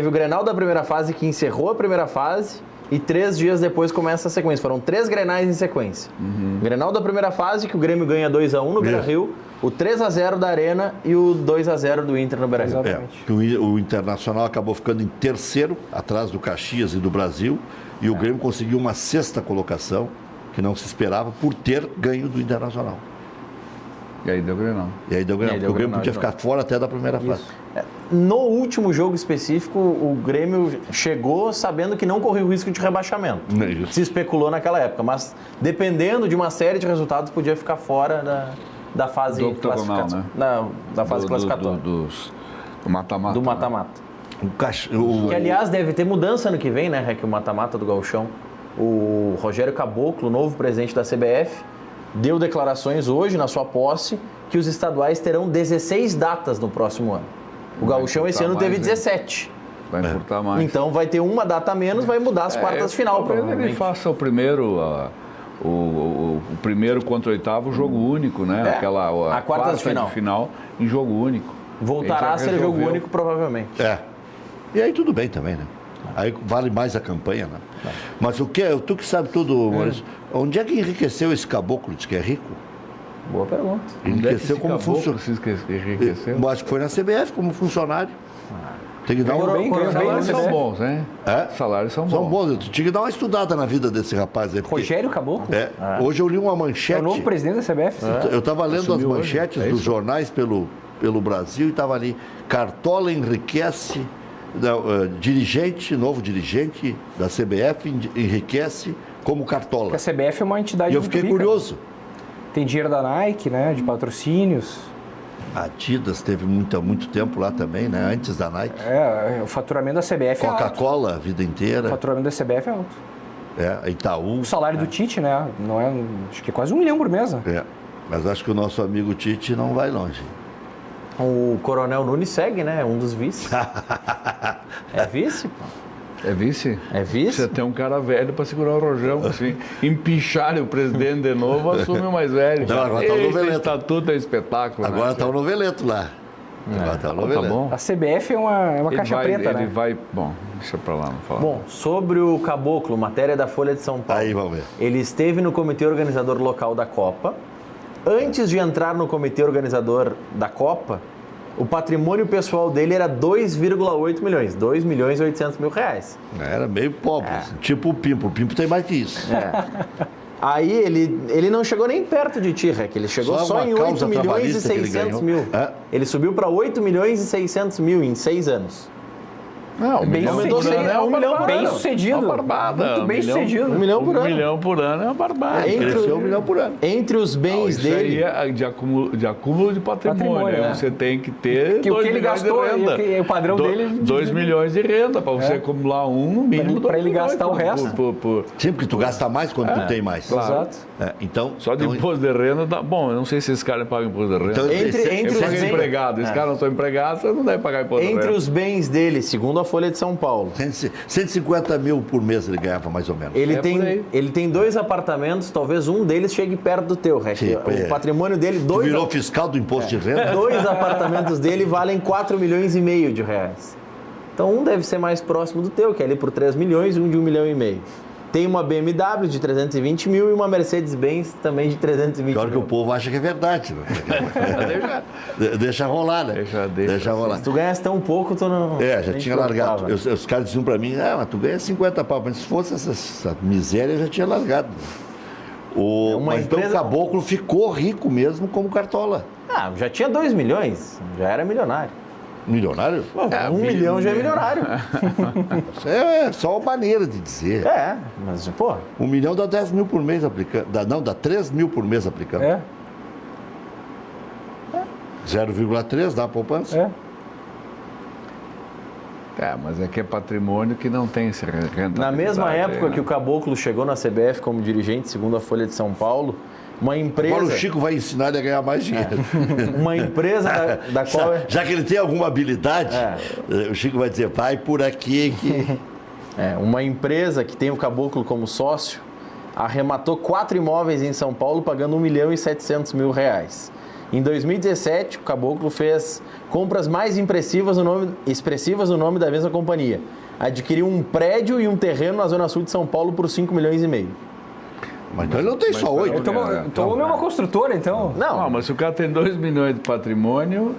o Grenal da primeira fase que encerrou a primeira fase e 3 dias depois começa a sequência. Foram 3 Grenais em sequência. O Grenal da primeira fase, que o Grêmio ganha 2-1 no Beira-Rio, o 3-0 da Arena e o 2-0 do Inter no Beira-Rio. Exatamente. O Internacional acabou ficando em terceiro, atrás do Caxias e do Brasil, e o Grêmio conseguiu uma 6ª colocação, que não se esperava, por ter ganho do Internacional. E aí deu Grenal. E aí deu Grenal, porque o Grêmio podia de ficar fora até da primeira fase. No último jogo específico, o Grêmio chegou sabendo que não corria o risco de rebaixamento. É isso. Se especulou naquela época, mas dependendo de uma série de resultados, podia ficar fora da fase Do octogonal, classificatória. né? Da fase classificatória. Do mata-mata. Do né? mata-mata. O Que, aliás, deve ter mudança ano que vem, né, Rec? O mata-mata do Gauchão. O Rogério Caboclo, novo presidente da CBF, deu declarações hoje, na sua posse, que os estaduais terão 16 datas no próximo ano. O Gauchão esse ano teve 17. Vai encurtar mais. Então vai ter uma data a menos, vai mudar as quartas de final, talvez provavelmente. ele faça o primeiro... O primeiro contra o 8º jogo único, né? a quarta de final em jogo único. Voltará a ser jogo único, provavelmente. E aí tudo bem também, né? Aí vale mais a campanha, né? Mas tu que sabe tudo, Maurício, onde é que enriqueceu esse caboclo? Diz que é rico? Boa pergunta. Enriqueceu como funcionário. Enriqueceu? Acho que foi na CBF como funcionário. Tem que dar uma... Os salários são bons, né? Os salários são São bons. bons. Tu tinha que dar uma estudada na vida desse rapaz aí. porque- Rogério Caboclo? Hoje eu li uma É manchete. o novo presidente da CBF? Eu estava lendo Assumiu as hoje, manchetes é dos isso? jornais pelo Brasil e estava ali. Cartola enriquece, novo dirigente da CBF enriquece como Cartola. Porque a CBF é uma entidade E eu muito fiquei rica. curioso. Tem dinheiro da Nike, né? De patrocínios. A Adidas teve muito tempo lá também, né? Antes da Nike. O faturamento da CBF é alto. Coca-Cola a vida O inteira. faturamento da CBF é alto. A Itaú. O salário do Tite, né? Não é, acho que é quase 1 milhão por mês. Né? Mas acho que o nosso amigo Tite não vai longe. O Coronel Nunes segue, né? Um dos vices. É vice, pô. É vice? É vice? Você tem um cara velho para segurar o rojão, assim. Empichar o presidente de novo, assume o mais velho. Não, agora tá o Esse noveleto. estatuto é espetáculo. Agora né? está o noveleto lá. Agora tá o Tá noveleto. bom. A CBF é uma caixa preta, né? Ele vai... Bom, deixa pra lá, não falar. Bom, sobre o Caboclo, matéria da Folha de São Paulo. Aí, vamos ver. Ele esteve no comitê organizador local da Copa. Antes de entrar no comitê organizador da Copa, o patrimônio pessoal dele era 2,8 milhões, 2 milhões e 800 mil reais. Era meio pobre, assim, tipo o Pimpo. O Pimpo tem mais que isso. Aí ele não chegou nem perto de ti, Rec. Ele chegou Só só uma em 8 causa milhões e trabalhista que ele 600 ganhou. mil. Ele subiu para 8 milhões e 600 mil em 6 anos. Não, Bem aumentou sucedido. cem, é um milhão por Bem ano. sucedido. Uma barbada. Muito bem sucedido. 1 milhão por ano. 1 milhão por ano é uma barbada. Cresceu 1 milhão por ano. Entre os bens Isso dele... aí é de acúmulo de patrimônio. Patrimônio, Aí né? Você tem que ter Que o 2 que ele milhões gastou de renda. e o padrão dele... 2 milhões de renda, para você acumular no mínimo. Pra ele 2 milhões gastar o resto. Sim, porque tu gasta mais quando tu tem mais. claro. Exato. Então, Só de imposto de renda, tá bom. Eu não sei se esses caras pagam imposto de renda. Então, Entre Eu os pago bens... empregado. Esses caras não são empregados, você não deve pagar imposto de Entre renda. os bens dele, segundo a Folha de São Paulo, 150 mil por mês ele ganhava, mais ou menos. ele, É por aí. ele tem 2 apartamentos, talvez um deles chegue perto do teu, Rec. Sim, O patrimônio dele, Tu 2 virou fiscal do imposto de renda? 2 apartamentos dele valem 4 milhões e meio de reais. Então um deve ser mais próximo do teu, que é ali por 3 milhões e um de 1 milhão e meio. Tem uma BMW de 320 mil e uma Mercedes-Benz também de 320 Pior que o mil. povo acha que é verdade. Né? Deixa rolar, né? Deixa rolar. Se tu ganhasse tão pouco, tu não... Já nem te tinha largado. preocupava. Os caras diziam pra mim, mas tu ganha 50 pau. Mas se fosse essa miséria, já tinha largado. Mas então o caboclo ficou rico mesmo como Cartola. Já tinha 2 milhões, já era milionário. Milionário? 1 milhão já é milionário. Isso é só uma maneira de dizer. Mas, pô... 1 milhão dá 10 mil por mês aplicando. Dá 3 mil por mês aplicando. 0,3 dá a poupança. Mas é que é patrimônio que não tem esse rentabilidade. Na mesma época né? que o Caboclo chegou na CBF como dirigente, segundo a Folha de São Paulo, uma empresa... Agora o Chico vai ensinar ele a ganhar mais dinheiro. Uma empresa da qual... Já que ele tem alguma habilidade, o Chico vai dizer, vai por aqui que... Uma empresa que tem o Caboclo como sócio arrematou 4 imóveis em São Paulo pagando R$1.700.000. Em 2017, o Caboclo fez compras mais expressivas no nome da mesma companhia. Adquiriu um prédio e um terreno na Zona Sul de São Paulo por R$5,5 milhões. Mas então ele não tem só 8. Então o meu é uma construtora, então. Não, mas se o cara tem 2 milhões de patrimônio...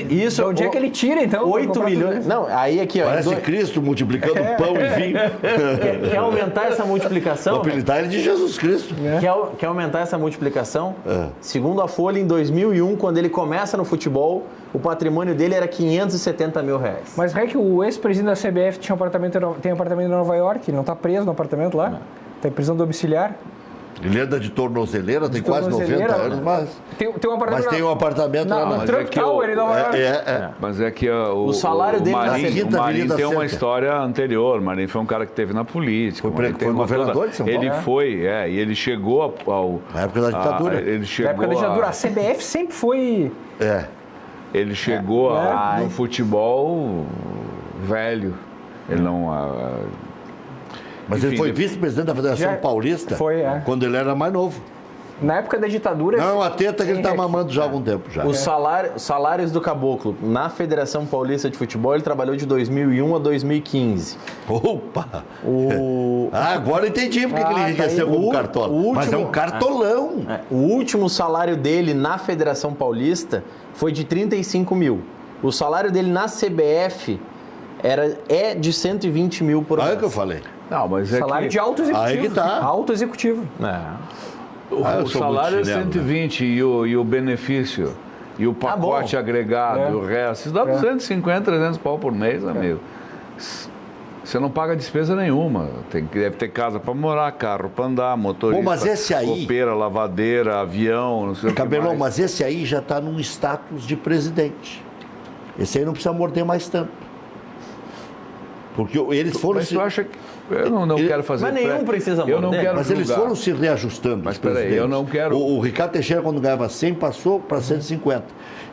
Isso... Onde é que ele tira, então? 8 milhões... Não, aí aqui... Parece Cristo multiplicando pão e vinho. Quer aumentar essa multiplicação? O apelidar de Jesus Cristo. Quer aumentar essa multiplicação? Segundo a Folha, em 2001, quando ele começa no futebol, o patrimônio dele era R$570 mil. Mas é que o ex-presidente da CBF tem apartamento em Nova York, ele não está preso no apartamento lá? Está em prisão domiciliar? Ele anda de tornozeleira, tem quase 90 anos, mas tem um apartamento, tem um apartamento lá na Trump Tower, em Nova York. Mas é que o salário dele o Marinho tem uma história anterior. O Marinho foi um cara que esteve na política. Foi governador de São Paulo. Ele foi, e ele chegou na época da ditadura. Na época da ditadura. A CBF sempre foi... Ele chegou no futebol velho. Ele não... Mas ele foi vice-presidente da Federação Paulista quando ele era mais novo. Na época da ditadura... Não, a teta que ele está mamando já há algum tempo. Já. Os salários do Caboclo na Federação Paulista de Futebol, ele trabalhou de 2001 a 2015. Opa! Agora entendi porque ele enriqueceu como cartola. Mas é um cartolão. O último salário dele na Federação Paulista foi de 35 mil. O salário dele na CBF é de 120 mil por mês. Olha o que eu falei. Não, mas salário de alto executivo. Aí que tá. Alto executivo. O salário é 120 e o benefício e o pacote agregado, o resto. Isso dá 250, 300 pau por mês, amigo. Você não paga despesa nenhuma. Deve ter casa para morar, carro para andar, motorista, mas esse aí, copeira, lavadeira, avião, não sei o que Cabelão, mais. mas esse aí já está num status de presidente. Esse aí não precisa morder mais tanto. Porque eles foram... Mas tu acha que... Eu não quero fazer... Mas nenhum precisa morder. Eu não quero Mas eles foram se reajustando. Mas peraí, eu não quero... O Ricardo Teixeira, quando ganhava 100, passou para 150.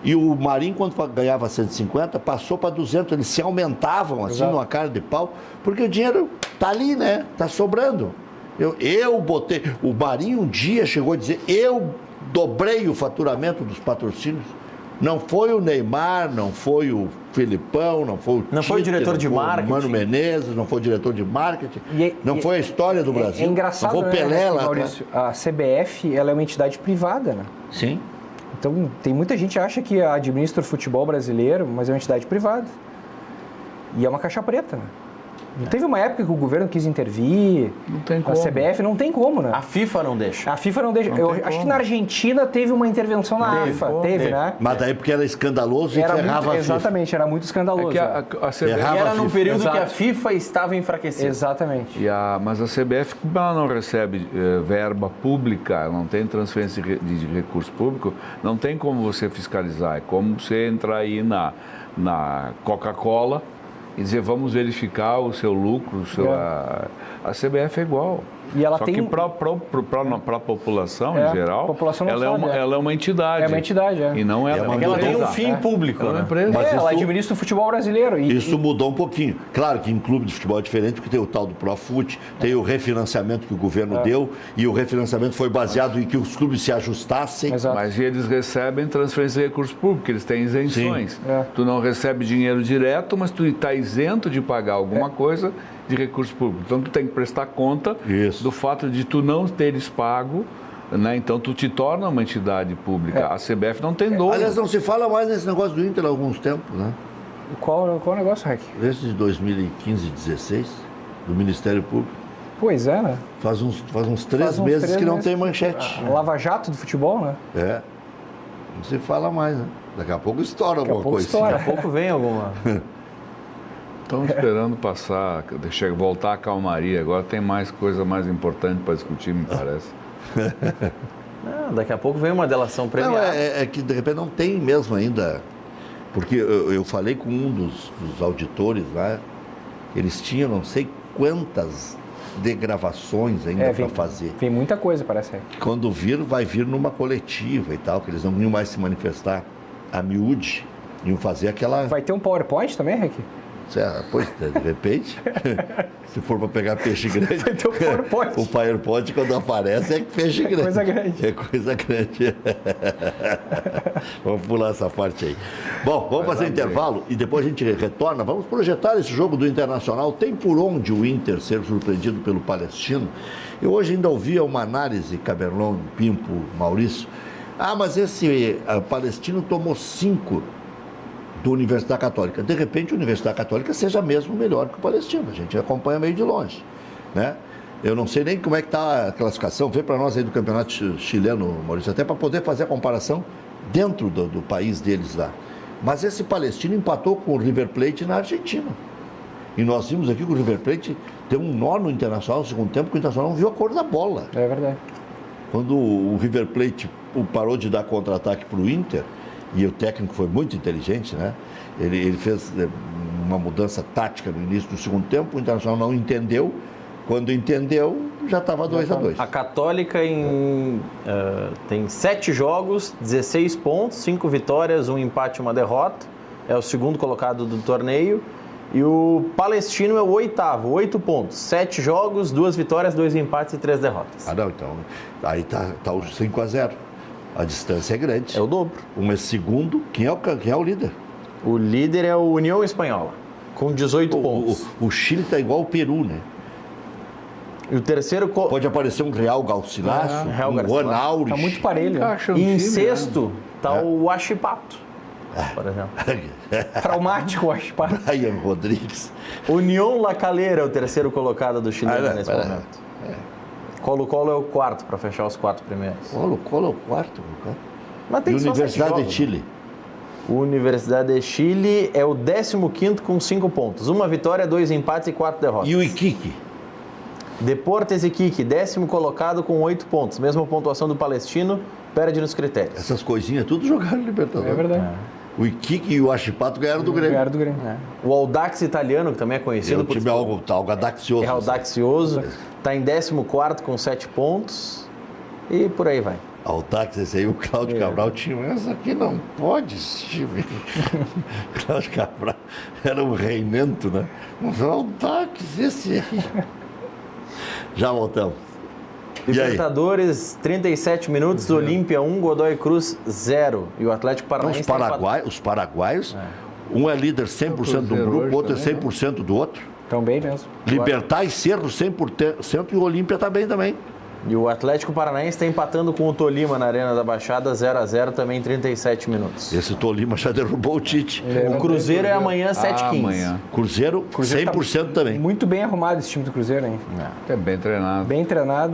E o Marinho, quando ganhava 150, passou para 200. Eles se aumentavam, assim, numa cara de pau, porque o dinheiro está ali, né? Está sobrando. Eu botei... O Marinho um dia chegou a dizer, eu dobrei o faturamento dos patrocínios. Não foi o Neymar, não foi o Filipão, não foi o Tite, foi o diretor de marketing. Mano Menezes, não foi o diretor de marketing, não foi a história do Brasil. É engraçado, não foi o Pelé lá, Maurício, a CBF ela é uma entidade privada, né? Sim. Então, tem muita gente que acha que administra o futebol brasileiro, mas é uma entidade privada. E é uma caixa preta, né? Não teve uma época que o governo quis intervir, não tem como. A CBF não tem como, né? A FIFA não deixa. A FIFA não deixa. Eu acho que na Argentina teve uma intervenção na FIFA, teve, né? Mas daí porque era escandaloso e ferrava a FIFA. Exatamente, era muito escandaloso. É que a CBF... E era no período Exato. que a FIFA estava enfraquecida. Exatamente. Mas a CBF, como ela não recebe verba pública, não tem transferência de recurso público, não tem como você fiscalizar. É como você entrar aí na Coca-Cola e dizer, vamos verificar o seu lucro, a CBF é igual. E ela Só tem... que para a população em geral, a população não ela é uma entidade. É uma entidade, E não é porque ela tem um fim público, ela é uma né? empresa. Mas ela administra o futebol brasileiro. Isso mudou um pouquinho. Claro que em clube de futebol é diferente, porque tem o tal do Profut, tem o refinanciamento que o governo deu, e o refinanciamento foi baseado em que os clubes se ajustassem. Exato. Mas eles recebem transferência de recursos públicos, eles têm isenções. É. Tu não recebe dinheiro direto, mas tu está isento de pagar alguma coisa de recurso público. Então, tu tem que prestar conta do fato de tu não teres pago, né? Então, tu te torna uma entidade pública. A CBF não tem dono. Aliás, não se fala mais nesse negócio do Inter há alguns tempos, né? Qual o negócio, Rec? Esse de 2015, 16, do Ministério Público. Pois é, né? Faz uns 3 meses que não tem manchete. Lava Jato do futebol, né? É. Não se fala mais, né? Daqui a pouco estoura alguma coisa. Estoura. Daqui a pouco vem alguma... Estamos esperando passar, voltar a calmaria. Agora tem mais coisa mais importante para discutir, me parece. Não, daqui a pouco vem uma delação premiada. Não, é que de repente não tem mesmo ainda Porque eu falei com um dos auditores lá, eles tinham não sei quantas degravações ainda para fazer. Tem muita coisa, parece. Quando vir, vai vir numa coletiva e tal, que eles não iam mais se manifestar a miúde, iam fazer aquela... Vai ter um PowerPoint também, Rick? Pois, de repente, se for para pegar peixe grande, Vai ter um PowerPoint. o PowerPoint quando aparece é peixe grande. Coisa grande. É coisa grande. Vamos pular essa parte aí. Bom, vamos fazer intervalo e depois a gente retorna. Vamos projetar esse jogo do Internacional. Tem por onde o Inter ser surpreendido pelo Palestino? Eu hoje ainda ouvia uma análise, Caberlon, Pimpo, Maurício. Mas esse Palestino tomou 5 da Universidade Católica. De repente, a Universidade Católica seja mesmo melhor que o Palestino. A gente acompanha meio de longe, né? Eu não sei nem como é que está a classificação. Vê para nós aí do campeonato chileno, Maurício, até para poder fazer a comparação dentro do país deles lá. Mas esse Palestino empatou com o River Plate na Argentina. E nós vimos aqui que o River Plate tem um nó no Internacional no segundo tempo, que o Internacional não viu a cor da bola. É verdade. Quando o River Plate parou de dar contra-ataque para o Inter, e o técnico foi muito inteligente, né? Ele fez uma mudança tática no início do segundo tempo, o Internacional não entendeu. Quando entendeu, já estava 2-2. A Católica tem 7 jogos, 16 pontos, 5 vitórias, 1 empate e 1 derrota. É o segundo colocado do torneio. E o Palestino é o 8º, 8 pontos, 7 jogos, 2 vitórias, 2 empates e 3 derrotas. Não, então, aí tá o 5-0. A distância é grande. É o dobro. Um é segundo. Quem é o líder? O líder é o União Espanhola, com 18 pontos. O Chile está igual ao Peru, né? E o terceiro... Pode aparecer um Real Garcilaso, Real um Garcilaso. Juan Aurich. Tá muito parelho. E em sexto está o Huachipato, por exemplo. Traumático, acho. Brian Rodrigues. União La Calera é o terceiro colocado do Chile nesse momento. Colo-Colo é o 4º, para fechar os 4 primeiros. Colo-Colo é o 4º, cara. Mas tem E só 7 Universidade jogos, de Chile. Universidade de Chile é o 15º com 5 pontos. 1 vitória, 2 empates e 4 derrotas. E o Iquique? Deportes Iquique, 10º colocado com 8 pontos. Mesma pontuação do Palestino, perde nos critérios. Essas coisinhas tudo jogaram no Libertadores. É verdade. O Iquique e o Huachipato ganharam do Grêmio. Ganharam do Grêmio. O Audax italiano, que também é conhecido O time é algo audaccioso. é audacioso, está em 14º com 7 pontos e por aí vai. Audax, esse aí, o Cláudio Cabral tinha. Essa aqui não pode, esse time. Cláudio Cabral era um reinento, né? Mas Audax, esse aí. Já voltamos. Libertadores, 37 minutos, Olímpia 1, Godoy Cruz 0. E o Atlético Paranaense... Os paraguaios, um é líder 100% do grupo, o outro é 100% do outro. Estão bem mesmo. Libertar e Cerro 100% e o Olímpia está bem também. E o Atlético Paranaense está empatando com o Tolima na Arena da Baixada, 0-0, também em 37 minutos. Esse Tolima já derrubou o Tite. O Cruzeiro é amanhã, 7h15. Amanhã. Cruzeiro 100% também. Muito bem arrumado esse time do Cruzeiro, hein? É bem treinado. Bem treinado.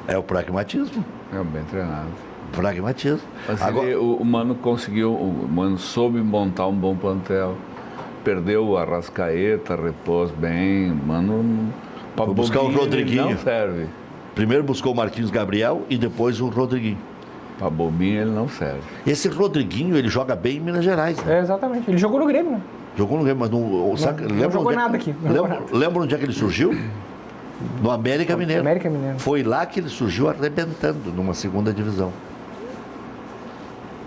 É o pragmatismo. É bem treinado. Pragmatismo. Mas Agora, o Mano soube montar um bom plantel. Perdeu o Arrascaeta, repôs bem. Mano, foi buscar o Rodriguinho. Não serve. Primeiro buscou o Marquinhos Gabriel e depois o Rodriguinho. Pra bobinho ele não serve. Esse Rodriguinho, ele joga bem em Minas Gerais, né? Exatamente. Ele jogou no Grêmio, né? Jogou no Grêmio, mas não jogou nada aqui. Lembra onde é que ele surgiu? No América Mineiro. América Mineiro. Foi lá que ele surgiu arrebentando numa segunda divisão.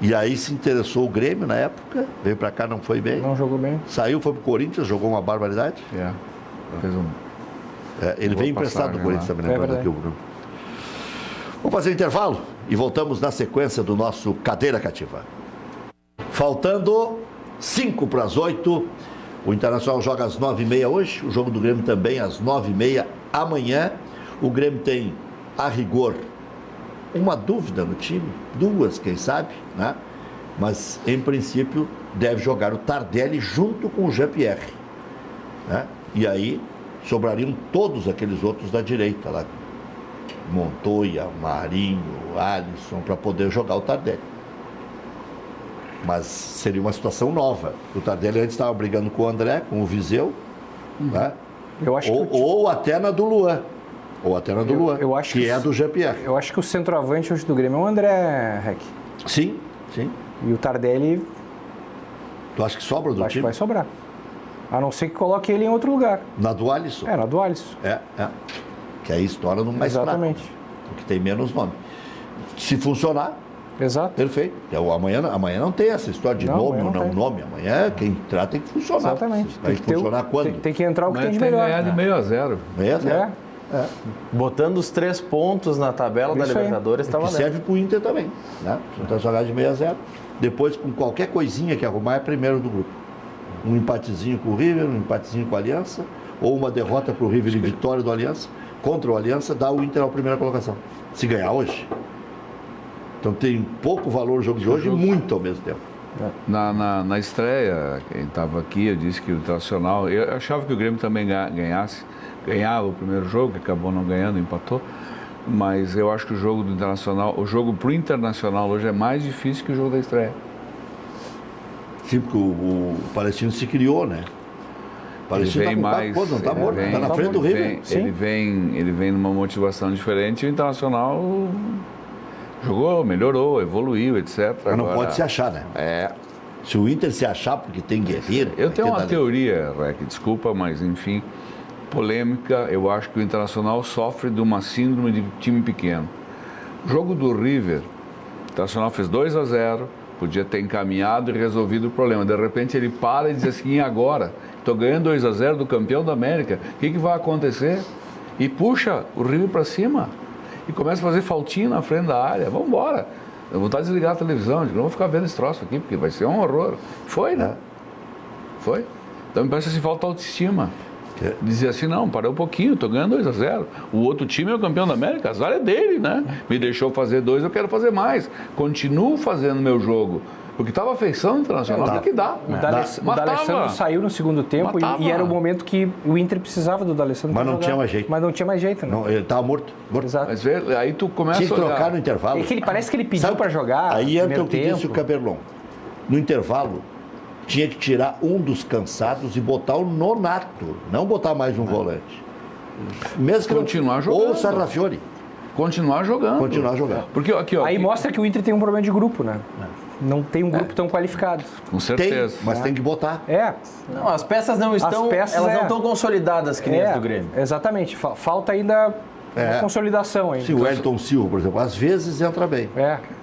E aí se interessou o Grêmio na época, veio pra cá, não foi bem. Não jogou bem. Saiu, foi pro Corinthians, jogou uma barbaridade. Fez ele veio emprestado do Corinthians também, lembrando aqui o Bruno. Vamos fazer intervalo e voltamos na sequência do nosso Cadeira Cativa. Faltando 7:55, o Internacional joga às 9h30 hoje, o jogo do Grêmio também às 9h30 amanhã. O Grêmio tem, a rigor, uma dúvida no time, 2, quem sabe, né? Mas, em princípio, deve jogar o Tardelli junto com o Jean-Pierre, né? E aí sobrariam todos aqueles outros da direita lá, Montoya, Marinho, Alisson, para poder jogar o Tardelli. Mas seria uma situação nova. O Tardelli antes estava brigando com o André, com o Viseu, né? Eu acho ou até na do Luan. Ou até na do Luan, eu acho que é do Jean-Pierre. Eu acho que o centroavante hoje do Grêmio é o André Reck. Sim, sim. E o Tardelli Tu acha que sobra do Acho que time? vai sobrar. A não ser que coloque ele em outro lugar. Na do Alisson? Na do Alisson. Que aí estoura no mais Exatamente. fraco. Porque tem menos nome. Se funcionar, Exato. perfeito. Amanhã não tem essa história de Não, nome amanhã ou não não tem. nome. Amanhã quem entrar tem que funcionar. Exatamente. Vai Tem que ter funcionar quando? Tem que entrar o que Mas tem de tem que melhor. ganhar de 0-0. Botando os 3 pontos na tabela da Isso aí. Libertadores, tá Que valendo. serve pro Inter também. Né? Se não jogar de 6-0. Depois, com qualquer coisinha que arrumar, é primeiro do grupo. Um empatezinho com o River, um empatezinho com a Aliança, ou uma derrota pro River e vitória do Aliança, contra o Aliança, dá o Inter a primeira colocação. Se ganhar hoje. Então tem pouco valor o jogo de hoje e muito ao mesmo tempo. Na estreia, quem estava aqui, eu disse que o Internacional... Eu achava que o Grêmio também ganhava o primeiro jogo, que acabou não ganhando, empatou. Mas eu acho que o jogo do Internacional, o jogo pro Internacional hoje é mais difícil que o jogo da estreia. Sim, porque o Palestino se criou, né? O Palestino Ele vem mais, não tá morto, vem- tá na frente do River. Ele vem numa motivação diferente e o Internacional jogou, melhorou, evoluiu, etc. Mas não Agora, pode se achar, né? Se o Inter se achar porque tem guerreiro... Eu tenho vai uma ter teoria, Rec, desculpa, mas enfim, polêmica. Eu acho que o Internacional sofre de uma síndrome de time pequeno. O jogo do River, o Internacional fez 2-0, podia ter encaminhado e resolvido o problema. De repente ele para e diz assim, e agora? Estou ganhando 2-0 do campeão da América, o que vai acontecer? E puxa o River para cima e começa a fazer faltinha na frente da área. Vamos embora. Eu vou vontade de desligar a televisão, não vou ficar vendo esse troço aqui, porque vai ser um horror. Foi, né? Foi. Então me parece assim, falta autoestima. Dizia assim, não, parei um pouquinho, estou ganhando 2-0. O outro time é o campeão da América, azar é dele, né? Me deixou fazer 2, eu quero fazer mais. Continuo fazendo meu jogo. Porque estava feição internacional, o que dá? O D'Alessandro saiu no segundo tempo e era o momento que o Inter precisava do D'Alessandro. Mas não tinha mais jeito. Mas não tinha mais jeito, né? Não, ele estava morto. Exato. Mas aí tu começa Tinha que a olhar. trocar no intervalo. É que parece que ele pediu para jogar. Aí entra primeiro o que tempo. disse o Caberlon. No intervalo, tinha que tirar um dos cansados e botar o Nonato, não botar mais um volante. Mesmo que Continuar jogando. Ou o Sarrafiori. Continuar jogando. Porque aqui, ó, Aí mostra que o Inter tem um problema de grupo, né? Não tem um grupo tão qualificado. com certeza. Tem, mas tem que botar. Não, as peças não estão, peças elas não estão consolidadas que nem as do Grêmio. Exatamente. Falta ainda uma consolidação ainda. Se o Wellington Silva, por exemplo, às vezes entra bem.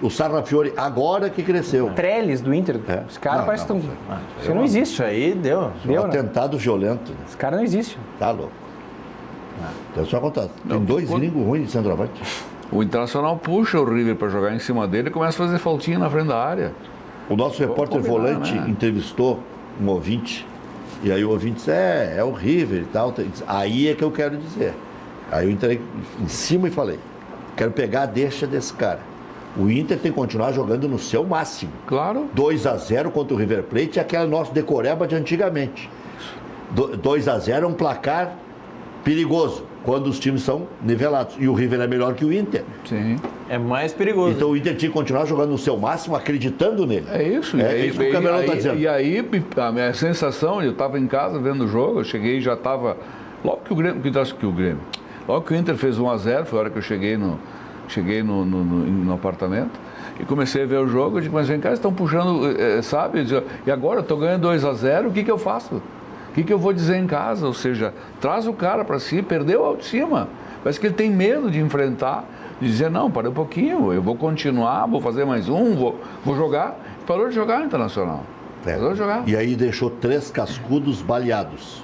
O Sarrafiori, agora que cresceu. Trellis do Inter, os caras parecem que estão... Isso não existe. Isso aí deu. Deu, Um né? atentado violento. Né? Esse cara não existe. Tá louco. Então só acontece. Tem dois gringos ruins de centroavante. O Internacional puxa o River para jogar em cima dele e começa a fazer faltinha na frente da área. O nosso repórter combinar, volante né? entrevistou um ouvinte. E aí o ouvinte disse, é o River e tal. Aí é que eu quero dizer. Aí eu entrei em cima e falei, quero pegar a deixa desse cara. O Inter tem que continuar jogando no seu máximo. Claro. 2-0 contra o River Plate é aquele nosso decoreba de antigamente. 2-0 é um placar perigoso, quando os times são nivelados. E o River é melhor que o Inter. Sim. É mais perigoso. Então o Inter tinha que continuar jogando no seu máximo, acreditando nele. É isso. É isso que o Camerão está dizendo. E aí, a minha sensação, eu estava em casa vendo o jogo, eu cheguei e já estava... Logo que o Grêmio... Logo que o Inter fez 1-0, foi a hora que eu cheguei no apartamento, e comecei a ver o jogo, eu digo, mas vem cá, estão puxando, sabe? E agora eu estou ganhando 2-0, o que eu faço? O que eu vou dizer em casa? Ou seja, traz o cara para si, perdeu a autoestima. Parece que ele tem medo de enfrentar, de dizer, não, para um pouquinho, eu vou continuar, vou fazer mais um, vou jogar. Parou de jogar no Internacional. Parou de jogar. E aí deixou 3 cascudos baleados,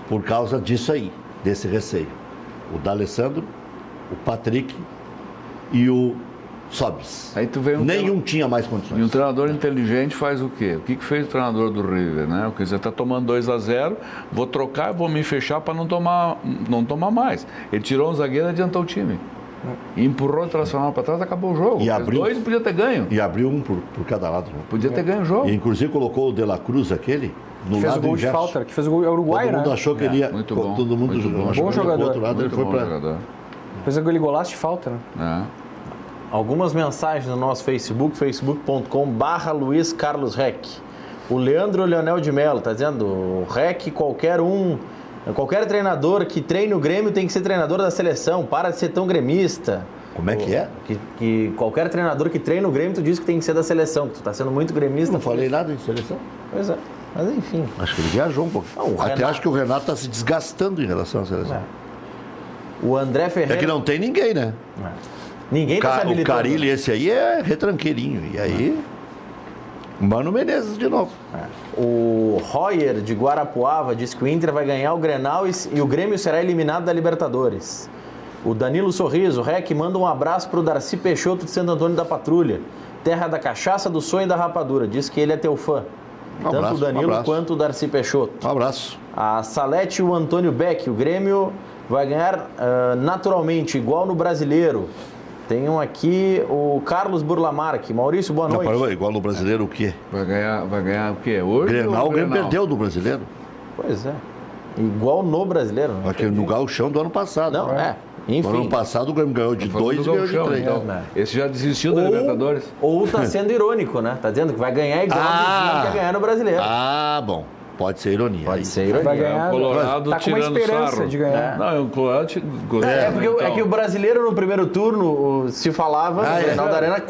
por causa disso aí, desse receio. O D'Alessandro, o Patrick e o Sobis. Aí tu vê Nenhum tinha mais condições. E um treinador inteligente faz o quê? O que fez o treinador do River, né? Porque você está tomando 2-0, vou trocar, vou me fechar para não tomar mais. Ele tirou um zagueiro e adiantou o time. E empurrou o Internacional para trás, acabou o jogo. E abriu, 2 podia ter ganho. E abriu um por cada lado. Né? Podia ter ganho o jogo. E inclusive colocou o De La Cruz, aquele, no Fez lado o gol de inverso. falta, que fez o gol é uruguaio, Todo mundo né? achou que ele ia... muito bom, Todo mundo muito bom. achou Bom que ele ia pro jogador. outro lado, ele Muito foi bom para... jogador. Fez aquele golaço de falta, né? Algumas mensagens no nosso Facebook, facebook.com/Luiz Carlos Rec. O Leandro Leonel de Mello está dizendo, o Rec, qualquer treinador que treine o Grêmio tem que ser treinador da seleção, para de ser tão gremista. Como é que é? Que qualquer treinador que treina o Grêmio, tu diz que tem que ser da seleção, que tu tá sendo muito gremista. Não falei nada em seleção. Pois é, mas enfim. Acho que ele viajou um pouco. Não, o Até Renato- acho que o Renato está se desgastando em relação à seleção. O André Ferreira... É que não tem ninguém, né? Ninguém tá se O habilitando. Carilli, esse aí é retranqueirinho. E aí, Mano Menezes de novo. O Royer, de Guarapuava, diz que o Inter vai ganhar o Grenal e o Grêmio será eliminado da Libertadores. O Danilo Sorriso, Rec, manda um abraço para o Darcy Peixoto de Santo Antônio da Patrulha, terra da cachaça, do sonho e da rapadura. Diz que ele é teu fã. Tanto abraço, o Danilo abraço. quanto o Darcy Peixoto. Um abraço. A Salete e o Antônio Beck, o Grêmio vai ganhar naturalmente, igual no Brasileiro. Tem um aqui, o Carlos Burlamarque. Maurício, boa Não, noite. igual no brasileiro o quê? Vai ganhar o quê? Hoje? Grenal, ou o Grêmio perdeu do brasileiro. Pois é. Igual no Brasileiro. Né? Aqui no gauchão do ano passado. Não, enfim. No ano passado o Grêmio ganhou de Falando 2 e do ganhou de Gauchão, 3. então. Esse já desistiu da Libertadores. Ou tá sendo irônico, né? Tá dizendo que vai ganhar igual que quer ganhar no Brasileiro. Ah, bom. Pode ser ironia. Pode Aí. ser ironia. Vai ganhar. O Colorado Tá com uma tirando esperança sarro. de ganhar. Não, o Colorado... É que o Brasileiro no primeiro turno se falava no Grenal da Arena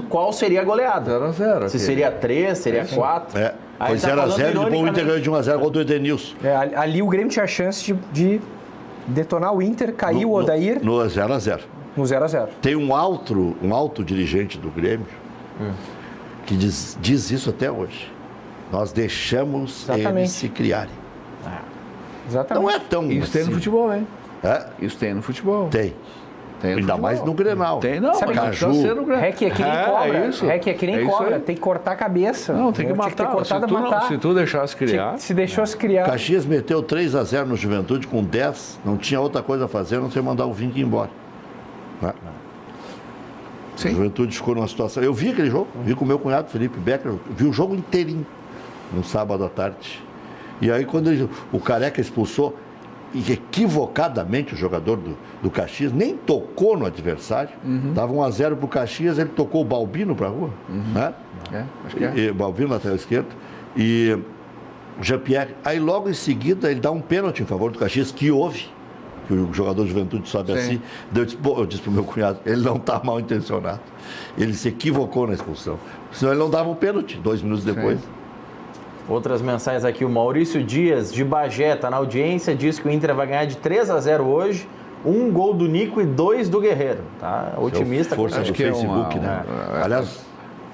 qual seria a goleada. 0x0. Se seria 3, seria 4. É. Aí Foi tá falando 0x0 e depois o Inter ironicamente. ganhou de 1x0 contra o Edenilson. Ali o Grêmio tinha a chance de detonar o Inter, cair o Odair No 0x0. no 0x0. Tem um alto dirigente do Grêmio que diz isso até hoje. Nós deixamos Exatamente. eles se criarem. Exatamente. Não é tão Isso tem no assim. futebol, hein? É? Isso tem no futebol. Tem. Tem no Ainda futebol. mais no Grenal. Tem, não, Sabe, mas Caju, tá sendo grande. Rec é que nem cobra. Isso. Rec é que nem É isso cobra. aí. Tem que cortar a cabeça. Não, tem que Tinha ter matar. cortado Se tu, a matar. se tu deixasse criar... Se deixou se criar. Caxias meteu 3x0 no Juventude com 10, não tinha outra coisa a fazer, a não ser mandar o Vink embora. Né? Sim. A Juventude ficou numa situação. Eu vi aquele jogo, vi com o meu cunhado Felipe Becker, vi o jogo inteirinho, no sábado à tarde. E aí, quando o Careca expulsou, e equivocadamente o jogador do Caxias nem tocou no adversário, estava 1x0 para o Caxias, ele tocou o Balbino para a rua, né? Acho que é. E Balbino, lateral esquerdo, e o Jean-Pierre. Aí logo em seguida ele dá um pênalti em favor do Caxias, que houve, que o jogador de Juventude sobe Sim. assim. Eu disse para o meu cunhado, ele não está mal intencionado. Ele se equivocou na expulsão. Senão ele não dava um pênalti 2 minutos depois. Outras mensagens aqui. O Maurício Dias, de Bagé, tá na audiência, diz que o Inter vai ganhar de 3x0 hoje. 1 gol do Nico e 2 do Guerreiro. Tá otimista. Força Acho do que é Facebook, né? Aliás,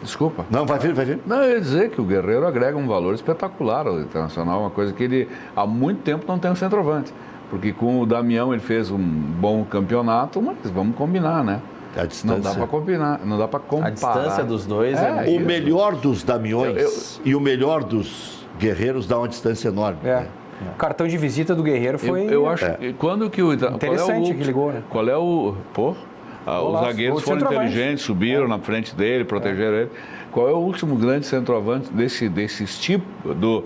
Desculpa. não, vai vir. Não, eu ia dizer que o Guerreiro agrega um valor espetacular ao Internacional, uma coisa que ele há muito tempo não tem um centroavante. Porque com o Damião ele fez um bom campeonato, mas vamos combinar, né? A distância. Não dá para combinar, não dá para comparar. A distância dos dois É, O melhor dos Damiões e o melhor dos Guerreiros dá uma distância enorme. É. Né? O cartão de visita do Guerreiro foi. Eu acho que quando que o Interessante aquele gol, né? Qual é o. Pô, os Golaço. zagueiros O foram centroavante. inteligentes, subiram na frente dele, protegeram ele. Qual é o último grande centroavante desse tipo do.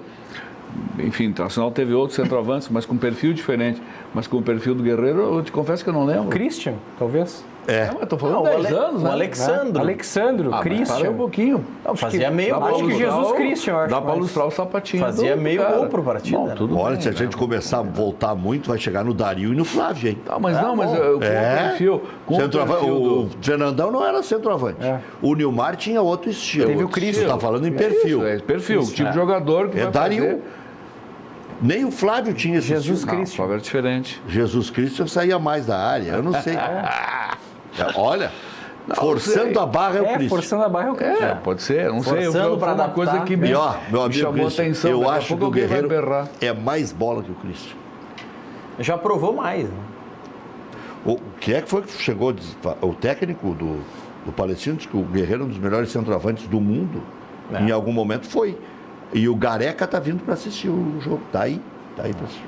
Enfim, o Internacional teve outros centroavantes, mas com perfil diferente. Mas com o perfil do Guerreiro, eu te confesso que eu não lembro. Christian, talvez. É. Não, eu tô falando 10 anos, o né? Alexandro. Alexandro, Mas para Christian. um pouquinho. Não, fazia meio Dá pra gol. Acho que ilustrar Jesus Christian, eu acho Dá para mais. ilustrar o sapatinho. Fazia do meio cara. gol por partida, Bom, né? tudo Olha, bem, se a gente começar a voltar muito, vai chegar no Dario e no Flávio, hein? Tá, mas não, mas com o perfil. Com Centroavante, o perfil o Fernandão não era centroavante. É. O Nilmar tinha outro estilo. Teve o Cristo. Você está falando em perfil. É perfil, o tipo de jogador que É vai Dario. fazer. Nem o Flávio tinha esse Jesus estilo. Não, o Christian. Flávio era diferente. Jesus Cristo saía mais da área. Eu não sei. Olha, forçando sei. a barra é o É, Cristo. forçando a barra é o Christian. É, pode ser, não sei. Forçando Foi pra uma adaptar. coisa que me, E ó, meu me amigo chamou a Cristo, atenção. eu Daqui a acho que pouco o alguém vai Guerreiro berrar. é mais bola que o Cristo. Já provou mais. Né? O que é que foi que chegou? O técnico do Palestino disse que o Guerreiro é um dos melhores centroavantes do mundo. É. Em algum momento foi. E o Gareca tá vindo para assistir o jogo. Tá aí para assistir.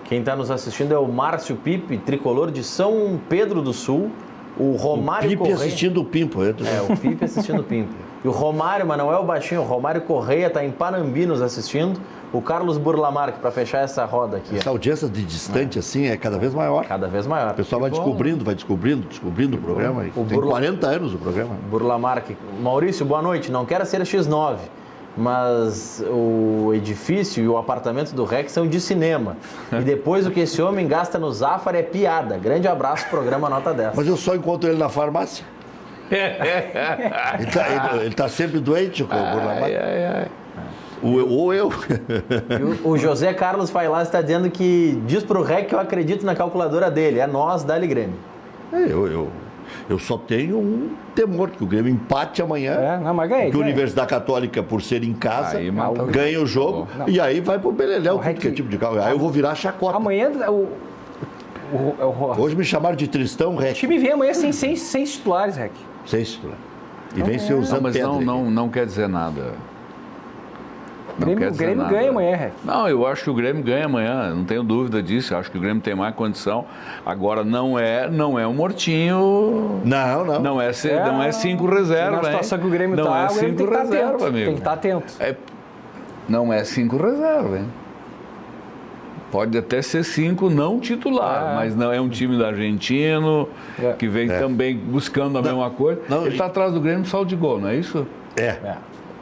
Quem está nos assistindo é o Márcio Pipe, tricolor de São Pedro do Sul. O Romário Pipe Correia. assistindo o Pimpo. É, o Pipe assistindo o Pimpo. E o Romário, mas não é o baixinho, o Romário Correia está em Panambi nos assistindo. O Carlos Burlamarque, para fechar essa roda aqui. Essa audiência de distante assim é cada vez maior. Cada vez maior. O pessoal vai descobrindo o programa. O Tem Burla- 40 anos o programa. Burlamarque. Maurício, boa noite. Não quero ser X9, mas o edifício e o apartamento do REC são de cinema. E depois o que esse homem gasta no Zafari é piada. Grande abraço, programa Nota 10. Mas eu só encontro ele na farmácia. Ele tá sempre doente, por lá. Ou eu. O José Carlos Failaz está dizendo que diz pro REC que eu acredito na calculadora dele. É nós, dá-lhe Grêmio. Eu só tenho um temor, que o Grêmio empate amanhã. Mas ganha. Que a Universidade Católica, por ser em casa, ganha o jogo. E aí vai pro Beleléu, que é tipo de carro. Aí eu vou virar chacota. Amanhã Hoje me chamaram de Tristão, o Rec. time vem amanhã sem seis titulares, Rec. 6 titulares. E vem ser usando Mas pedra. não quer dizer nada. O Grêmio ganha amanhã, Rec. Não, eu acho que o Grêmio ganha amanhã, não tenho dúvida disso. Eu acho que o Grêmio tem mais condição. Agora, não é um mortinho. Não é 5 reserva. Na situação que o Grêmio não tá, é o Grêmio 5 reserva, amigo. Tem que estar atento. Não é 5 reserva, hein? Pode até ser 5 não titular, mas não é um time do argentino, que vem também buscando a mesma coisa. Ele está atrás do Grêmio só de gol, não é isso?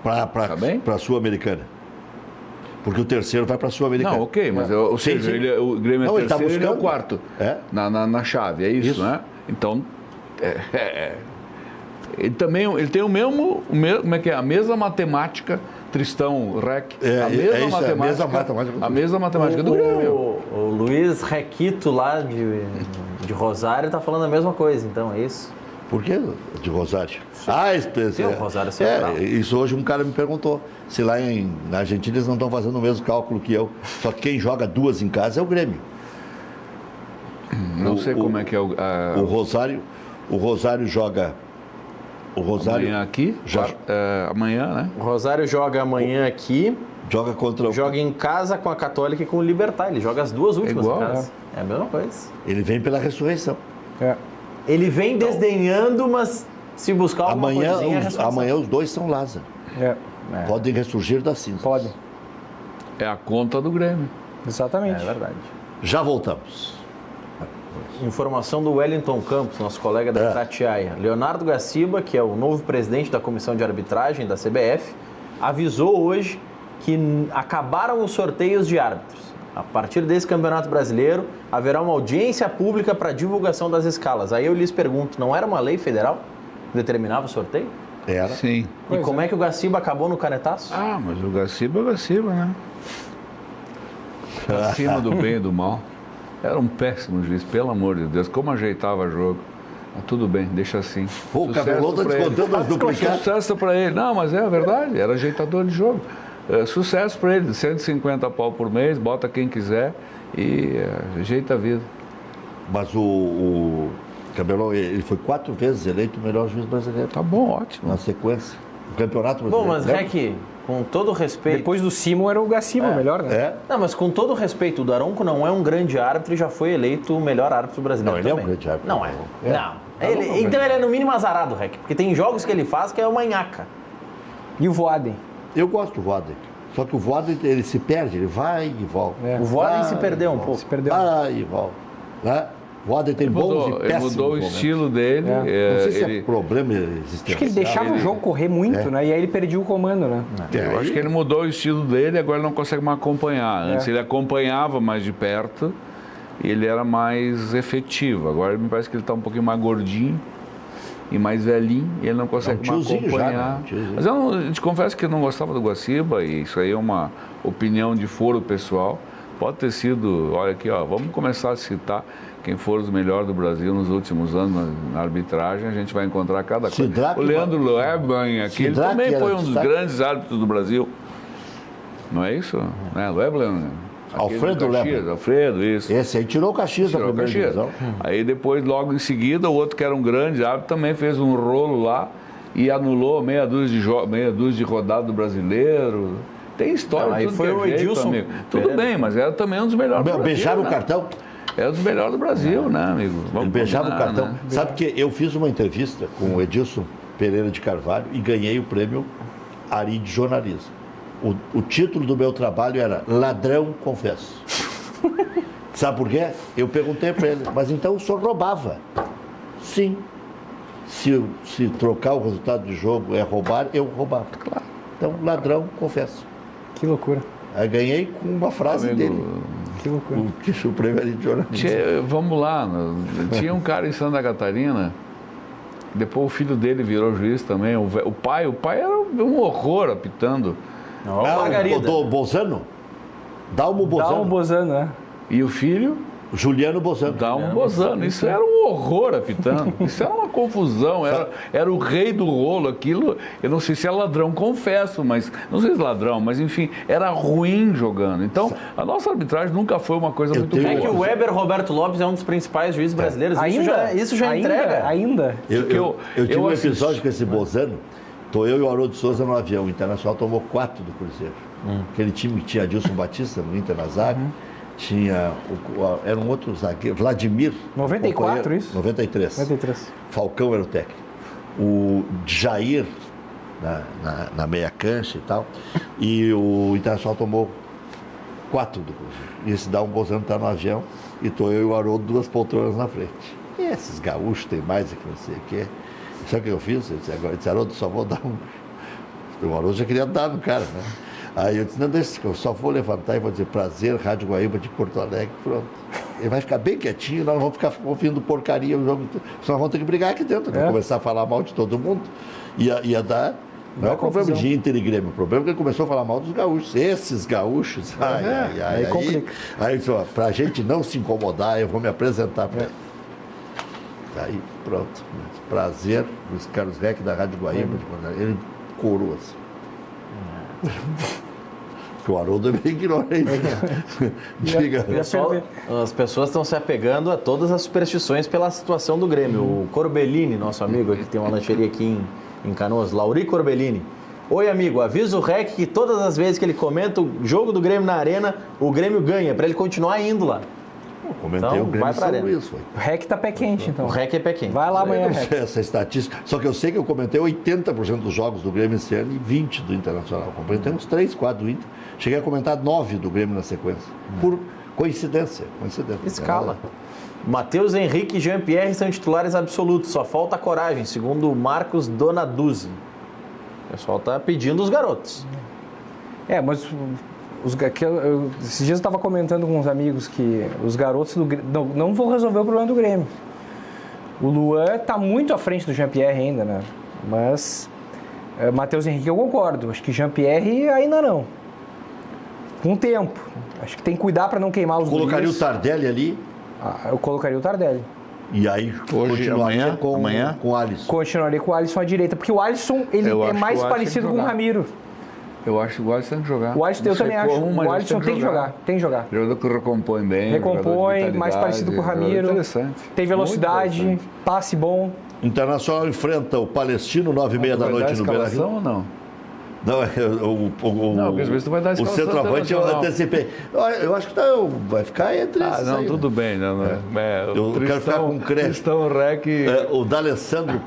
Para a Sul-Americana. Porque o terceiro vai para a Sul-Americana. Não, ok, mas ou seja, o Grêmio é terceiro, ele é o quarto na chave, é isso, né? Então, ele tem o mesmo, como é que é? A mesma matemática, Tristão, Rec, a mesma matemática do Grêmio. O Luiz Requito lá de Rosário está falando a mesma coisa, então, é isso? Por que de Rosário? Sim, o Rosário Central. Isso hoje um cara me perguntou. Se lá na Argentina eles não estão fazendo o mesmo cálculo que eu. Só que quem joga 2 em casa é o Grêmio. Não sei como é que é o Rosário joga. O Rosário amanhã aqui? Amanhã, né? O Rosário joga amanhã aqui. Joga em casa com a Católica e com o Libertad. Ele joga as duas últimas em casa. É a mesma coisa. Ele vem pela ressurreição. Ele vem desdenhando, mas se buscar alguma coisinha... Amanhã os dois são Lázaro. Podem ressurgir da cinza. Podem. É a conta do Grêmio. Exatamente. É verdade. Já voltamos. Informação do Wellington Campos, nosso colega da Itatiaia. Leonardo Gaciba, que é o novo presidente da Comissão de Arbitragem da CBF, avisou hoje que acabaram os sorteios de árbitros. A partir desse Campeonato Brasileiro, haverá uma audiência pública para divulgação das escalas. Aí eu lhes pergunto, não era uma lei federal que determinava o sorteio? Era. Sim. E como é que o Gaciba acabou no canetaço? Mas o Gaciba é o Gaciba, né? Acima do bem e do mal. Era um péssimo juiz, pelo amor de Deus. Como ajeitava jogo. Mas tudo bem, deixa assim. O Cabelão está descontando as duplicadas. Sucesso para ele. Não, mas é a verdade, era ajeitador de jogo. Sucesso para ele, 150 pau por mês, bota quem quiser e ajeita a vida. Mas o Cabelão, ele foi 4 vezes eleito o melhor juiz brasileiro. Tá bom, ótimo. Na sequência. O Campeonato Brasileiro. Bom, mas Rec, com todo respeito... Depois do Simon era o Gaciba o melhor, né? Não, mas com todo respeito, o Daronco não é um grande árbitro e já foi eleito o melhor árbitro brasileiro. Não, ele também. é um grande árbitro. Não é. Então ele é no mínimo azarado, Rec, porque tem jogos que ele faz que é uma nhaca. E o Voaden? Eu gosto do Voaden. Só que o Voaden, ele se perde, ele vai e volta. O Voaden se perdeu um pouco. Se perdeu. Vai e volta. Né? O Voaden tem bons e péssimos Ele mudou o estilo dele. Não sei se é problema existente. Acho que ele deixava o jogo correr muito, né? E aí ele perdia o comando, né? Eu acho que ele mudou o estilo dele e agora ele não consegue mais acompanhar. Antes ele acompanhava mais de perto e ele era mais efetivo. Agora me parece que ele está um pouquinho mais gordinho e mais velhinho e ele não consegue mais acompanhar. Mas eu te confesso que eu não gostava do Gaciba e isso aí é uma opinião de foro pessoal. Pode ter sido, olha aqui, vamos começar a citar quem for os melhores do Brasil nos últimos anos na arbitragem, a gente vai encontrar cada coisa. O Leandro Loeblan aqui, ele também foi um dos grandes árbitros do Brasil. Não é isso? Loeblan. Alfredo Loeblan. Alfredo, isso. Esse aí tirou o Caxias da primeira divisão. Aí depois, logo em seguida, o outro que era um grande árbitro também fez um rolo lá e anulou meia dúzia de rodada do brasileiro. Tem história. Aí foi o Edilson. Amigo. Tudo bem, mas era também um dos melhores do Brasil. Beijaram o cartão? É um dos melhores do Brasil, né, amigo? Ele beijava o cartão. Né? Sabe que eu fiz uma entrevista com o Edilson Pereira de Carvalho e ganhei o prêmio Ari de jornalismo. O título do meu trabalho era Ladrão Confesso. Sabe por quê? Eu perguntei para ele, mas então o senhor roubava? Sim. Se trocar o resultado de jogo é roubar, eu roubava. Claro. Então, ladrão, confesso. Que loucura. Aí ganhei com uma frase dele. Que loucura. O prêmio ali de jornalista. Vamos lá, tinha um cara em Santa Catarina, depois o filho dele virou juiz também, o pai era um horror apitando. O Bozano? Dalmo Bozano, né? E o filho? Juliano Bozano. Dalmo Bozano. Isso era um horror apitando. Isso era uma confusão. Era o rei do rolo. Aquilo, eu não sei se é ladrão, confesso, mas não sei se é ladrão, mas enfim, era ruim jogando. Então, a nossa arbitragem nunca foi uma coisa muito boa. É que o Weber Roberto Lopes é um dos principais juízes brasileiros. Isso já entrega. Ainda. Eu tive um episódio com esse Bozano. Tô eu e o Haroldo Souza no avião. O Internacional tomou 4 do Cruzeiro. Aquele time que tinha Adilson Batista no Inter na zaga. Tinha, era um outro zagueiro, Vladimir. 94, isso? 93. Falcão era o técnico. O Jair, na meia cancha e tal. E o Internacional tomou 4 do Cruzeiro. E esse Bozano está no avião. E tô eu e o Haroldo 2 poltronas na frente. E esses gaúchos tem mais aqui, não sei o quê. Sabe o que eu fiz? Eu disse, Haroldo, só vou dar um... O Haroldo já queria dar no cara, né? Aí eu disse, não, deixa, eu só vou levantar e vou dizer, prazer, Rádio Guaíba de Porto Alegre, pronto. Ele vai ficar bem quietinho, nós não vamos ficar ouvindo porcaria o jogo, senão nós vamos ter que brigar aqui dentro, começar a falar mal de todo mundo. Ia dar, não é o problema de Inter e Grêmio, o problema é que ele começou a falar mal dos gaúchos, esses gaúchos, aí complica. Aí disse, ó, pra gente não se incomodar, eu vou me apresentar para ele. Aí, pronto, prazer, Luiz Carlos Reck da Rádio Guaíba de Porto Alegre, ele corou assim. Porque o Haroldo é bem ignorante. Diga. As pessoas estão se apegando a todas as superstições pela situação do Grêmio. O Corbellini, nosso amigo, que tem uma lancheria aqui em Canoas, Lauri Corbellini. Oi, amigo, avisa o Rec que todas as vezes que ele comenta o jogo do Grêmio na arena, o Grêmio ganha, para ele continuar indo lá. Eu comentei o Grêmio São Luís, foi. O Rec tá pé quente, então. O Rec é pé quente. Vai lá amanhã, Rec. Essa estatística. Só que eu sei que eu comentei 80% dos jogos do Grêmio esse ano e 20% do Internacional. Eu comentei uns 3, 4 do Inter. Cheguei a comentar 9 do Grêmio na sequência. Por coincidência. Escala. Matheus Henrique e Jean-Pierre são titulares absolutos. Só falta coragem, segundo o Marcos Donaduzzi. O pessoal tá pedindo os garotos. Mas... esses dias eu estava comentando com uns amigos que os garotos do Grêmio não vão resolver o problema do Grêmio. O Luan está muito à frente do Jean-Pierre ainda, né? Mas Matheus Henrique eu concordo. Acho que Jean-Pierre ainda não. Com o tempo. Acho que tem que cuidar para não queimar os Colocaria o Tardelli ali? Eu colocaria o Tardelli. E aí, continuaria com o Alisson. Continuaria com o Alisson à direita. Porque o Alisson ele é mais parecido com o Ramiro. Eu acho que o Alisson tem que jogar. O Alisson, eu também acho. O Alisson tem que jogar. Tem que jogar. Jogador que recompõe bem. Recompõe, mais parecido com o Ramiro. Interessante. Tem velocidade, passe bom. Internacional enfrenta o Palestino, 9h30 da noite no Beira-Rio. Ou não? Não, não, porque às vezes tu vai dar a o centroavante eu antecipei. Eu acho que vai ficar entre esses não, aí, tudo bem. Eu quero ficar com crédito. O D'Alessandro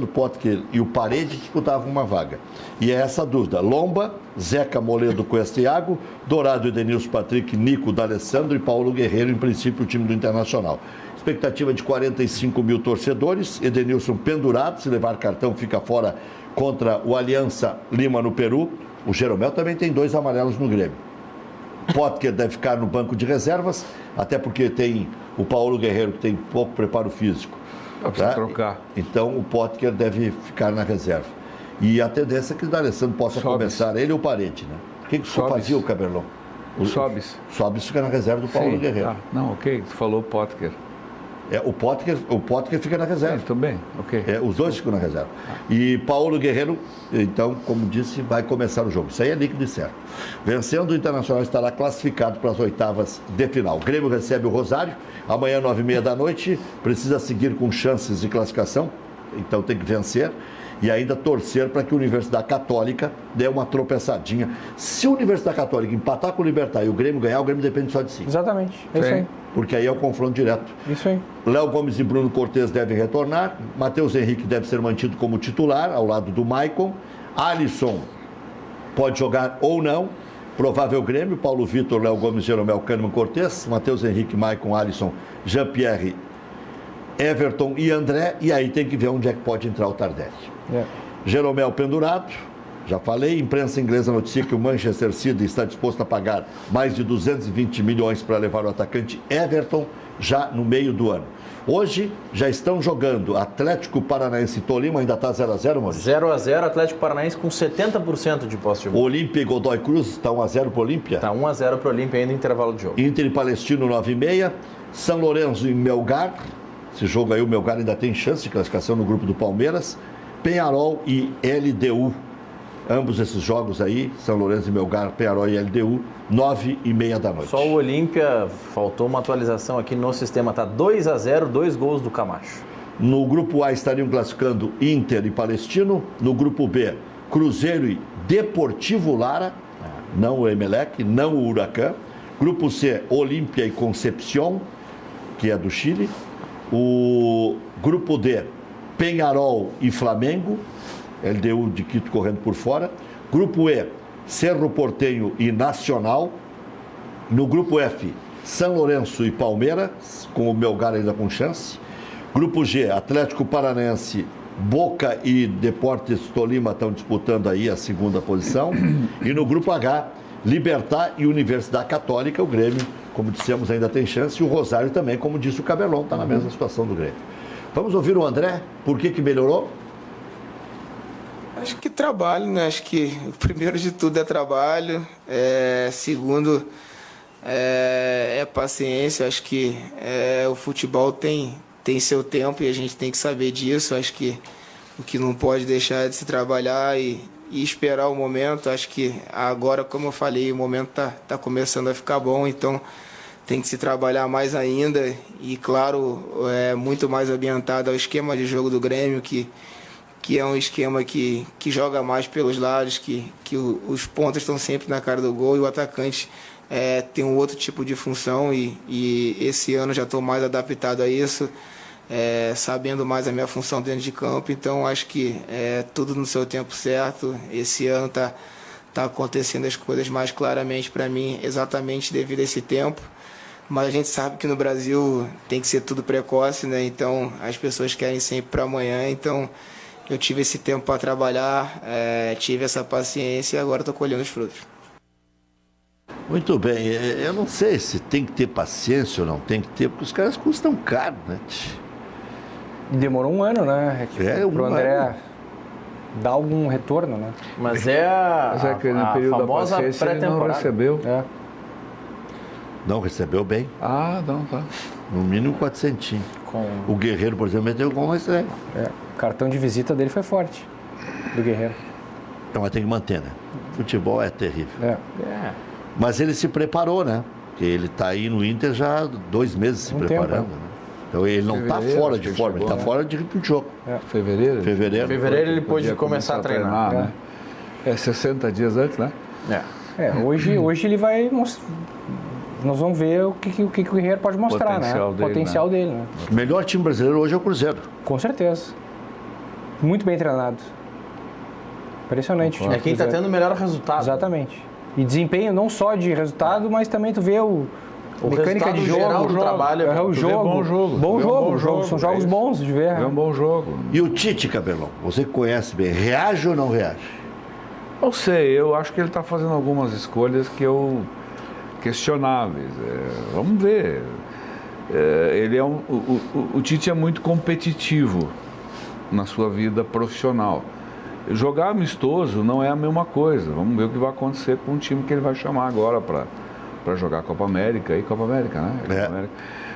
Potker e o Parede disputavam uma vaga. E é essa dúvida. Lomba, Zeca, Moledo, Cuesta e Iago, Dourado, Edenilson, Patrick, Nico, D'Alessandro e Paulo Guerreiro, em princípio, o time do Internacional. Expectativa de 45 mil torcedores. Edenilson pendurado, se levar cartão fica fora contra o Aliança Lima no Peru. O Jeromel também tem 2 amarelos no Grêmio. Potker deve ficar no banco de reservas, até porque tem o Paulo Guerreiro, que tem pouco preparo físico. Precisa trocar. Então o Potker deve ficar na reserva. E a tendência é que o D'Alessandro possa começar, ele ou o Parede, né? O que fazia o Cabelão? O Sobis. Sobis fica na reserva do Paulo Guerreiro. Não, ok, tu falou Potker. O Potker fica na reserva. Também, ok. Os dois ficam na reserva. E Paulo Guerreiro, então, como disse, vai começar o jogo. Isso aí é líquido e certo. Vencendo, o Internacional estará classificado para as oitavas de final. O Grêmio recebe o Rosário, amanhã, 9h30 da noite. Precisa seguir com chances de classificação, então tem que vencer. E ainda torcer para que a Universidade Católica dê uma tropeçadinha. Se a Universidade Católica empatar com o Libertad e o Grêmio ganhar, o Grêmio depende só de si. Exatamente, é isso aí. Porque aí é o confronto direto. Isso aí. Léo Gomes e Bruno Cortes devem retornar. Matheus Henrique deve ser mantido como titular, ao lado do Maicon. Alisson pode jogar ou não. Provável Grêmio, Paulo Vitor, Léo Gomes, Jeromel, Kahneman, Cortes. Matheus Henrique, Maicon, Alisson, Jean-Pierre, Everton e André. E aí tem que ver onde é que pode entrar o Tardelli. Jeromel pendurado, Já falei, a imprensa inglesa noticia que o Manchester City está disposto a pagar mais de 220 milhões para levar o atacante Everton já no meio do ano. Hoje já estão jogando Atlético Paranaense e Tolima, ainda está 0x0, Maurício? 0x0, Atlético Paranaense com 70% de posse de bola. Olímpia e Godoy Cruz está 1x0 para o Olímpia. Está 1x0 para o Olímpia ainda em intervalo de jogo. Inter e Palestino 9h30, São Lourenço e Melgar. Esse jogo aí o Melgar ainda tem chance de classificação no grupo do Palmeiras. Penharol e LDU. Ambos esses jogos aí, São Lourenço e Melgar, Penharol e LDU, 9h30 da noite. Só o Olímpia, faltou uma atualização aqui no sistema, tá 2x0, 2 gols do Camacho. No grupo A estariam classificando Inter e Palestino. No grupo B, Cruzeiro e Deportivo Lara, não o Emelec, não o Huracan. Grupo C, Olímpia e Concepción, que é do Chile. O grupo D, Penharol e Flamengo, LDU de Quito correndo por fora. Grupo E, Cerro Porteño e Nacional. No grupo F, São Lourenço e Palmeiras, com o Melgar ainda com chance. Grupo G, Atlético Paranaense, Boca e Deportes Tolima estão disputando aí a segunda posição. E no grupo H, Libertad e Universidade Católica, o Grêmio, como dissemos, ainda tem chance. E o Rosário também, como disse o Cabelão, está na mesma situação do Grêmio. Vamos ouvir o André, por que melhorou? Acho que trabalho, né? Acho que o primeiro de tudo é trabalho, segundo é paciência. Acho que o futebol tem seu tempo e a gente tem que saber disso. Acho que o que não pode deixar é de se trabalhar e esperar o momento. Acho que agora, como eu falei, o momento tá começando a ficar bom, então tem que se trabalhar mais ainda e, claro, muito mais ambientado ao esquema de jogo do Grêmio, que é um esquema que joga mais pelos lados, que os pontas estão sempre na cara do gol e o atacante tem um outro tipo de função e esse ano já estou mais adaptado a isso, sabendo mais a minha função dentro de campo, então acho que tudo no seu tempo certo. Esse ano tá acontecendo as coisas mais claramente para mim, exatamente devido a esse tempo, mas a gente sabe que no Brasil tem que ser tudo precoce, né? Então as pessoas querem sempre para amanhã, então eu tive esse tempo para trabalhar, tive essa paciência e agora estou colhendo os frutos. Muito bem, eu não sei se tem que ter paciência ou não tem que ter, porque os caras custam caro, né? Demorou um ano, né? Pro André dar algum retorno, né? Mas que no período da famosa paciência ele não pré-temporada. recebeu. Não recebeu bem, Não, tá. no mínimo 400. O Guerreiro, por exemplo, meteu com mais estranho. O cartão de visita dele foi forte, do Guerreiro. Então, mas tem que manter, né? Futebol é terrível. Mas ele se preparou, né? Porque ele está aí no Inter já há 2 meses se preparando, né? Então ele não está fora de forma, ele está fora de ritmo de jogo. Fevereiro? Fevereiro ele pôde começar a treinar. Né? 60 dias antes, né? Hoje ele vai mostrar. Nós vamos ver o que o Guerreiro pode mostrar, né? O potencial dele, né? O melhor time brasileiro hoje é o Cruzeiro. Com certeza. Muito bem treinado. Impressionante o time. É quem está tendo o melhor resultado. Exatamente. E desempenho não só de resultado, mas também tu vê o mecânica de jogo, geral do trabalho. O jogo. Bom jogo. São jogos bons de ver. É um bom jogo. E o Tite, Cabelão, você que conhece bem, reage ou não reage? Não sei, eu acho que ele está fazendo algumas escolhas questionáveis. Vamos ver. O Tite é muito competitivo na sua vida profissional. Jogar amistoso não é a mesma coisa. Vamos ver o que vai acontecer com o time que ele vai chamar agora para jogar a Copa América. Copa América, né? Copa América.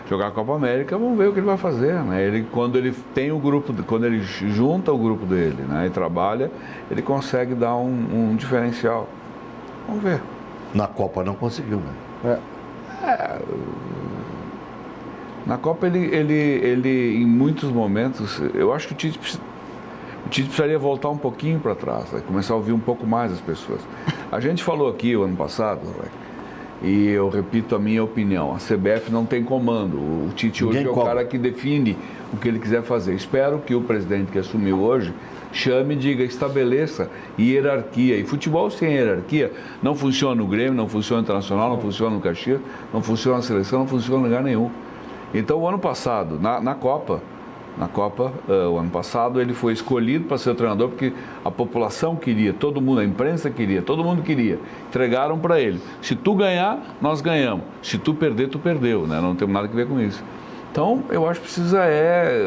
Jogar a Copa América, vamos ver o que ele vai fazer, né? Quando ele tem o grupo, quando ele junta o grupo dele, né, e trabalha, ele consegue dar um diferencial. Vamos ver. Na Copa não conseguiu, né? Na Copa ele em muitos momentos, eu acho que o Tite precisaria voltar um pouquinho para trás, né? Começar a ouvir um pouco mais as pessoas. A gente falou aqui o ano passado, e eu repito a minha opinião, a CBF não tem comando. O Tite hoje é o cara que define o que ele quiser fazer. Espero que o presidente que assumiu hoje chame e diga, estabeleça hierarquia. E futebol sem hierarquia não funciona no Grêmio, não funciona no Internacional, não funciona no Caxias, não funciona na seleção, não funciona em lugar nenhum. Então, o ano passado, na Copa, Na Copa, o ano passado, ele foi escolhido para ser o treinador porque a população queria, todo mundo, a imprensa queria, todo mundo queria. Entregaram para ele. Se tu ganhar, nós ganhamos. Se tu perder, tu perdeu, né? Não temos nada a ver com isso. Então, eu acho que precisa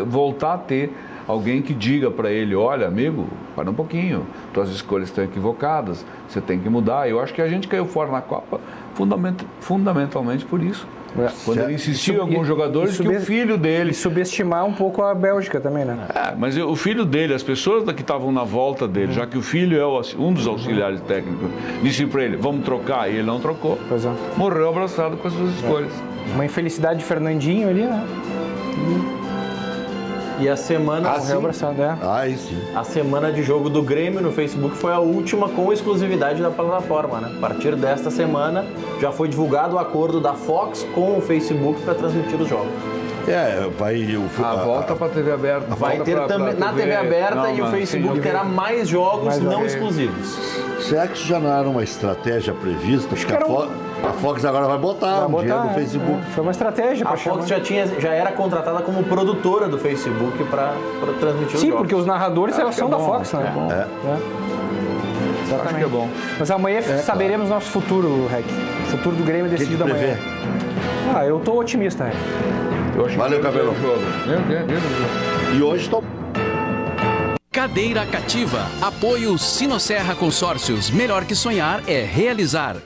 voltar a ter alguém que diga para ele, olha, amigo, para um pouquinho, tuas escolhas estão equivocadas, você tem que mudar. Eu acho que a gente caiu fora na Copa fundamentalmente por isso. Quando ele insistiu em alguns jogadores que o filho dele... E subestimar um pouco a Bélgica também, né? Mas o filho dele, as pessoas que estavam na volta dele, já que o filho é um dos auxiliares técnicos, disse para ele, vamos trocar, e ele não trocou. Pois é. Morreu abraçado com as suas escolhas. Uma infelicidade de Fernandinho ali, né? E a semana... Morreu abraçado, sim. A semana de jogo do Grêmio no Facebook foi a última com exclusividade da plataforma, né? A partir desta semana já foi divulgado o acordo da Fox com o Facebook para transmitir os jogos. A volta para a TV aberta. Vai ter também na TV aberta e o Facebook terá mais jogos não exclusivos. Será que isso já não era uma estratégia prevista? Porque a Fox agora vai botar dinheiro no Facebook. Foi uma estratégia para A Fox já era contratada como produtora do Facebook para transmitir os jogos. Sim, porque os narradores são da Fox, né? Exatamente. Acho que é bom. Mas amanhã saberemos nosso futuro, Rec. O futuro do Grêmio é decidido amanhã. Eu tô otimista, Rec. Valeu, Cabelão. E hoje estou... Cadeira Cativa. Apoio Sinosserra Consórcios. Melhor que sonhar é realizar.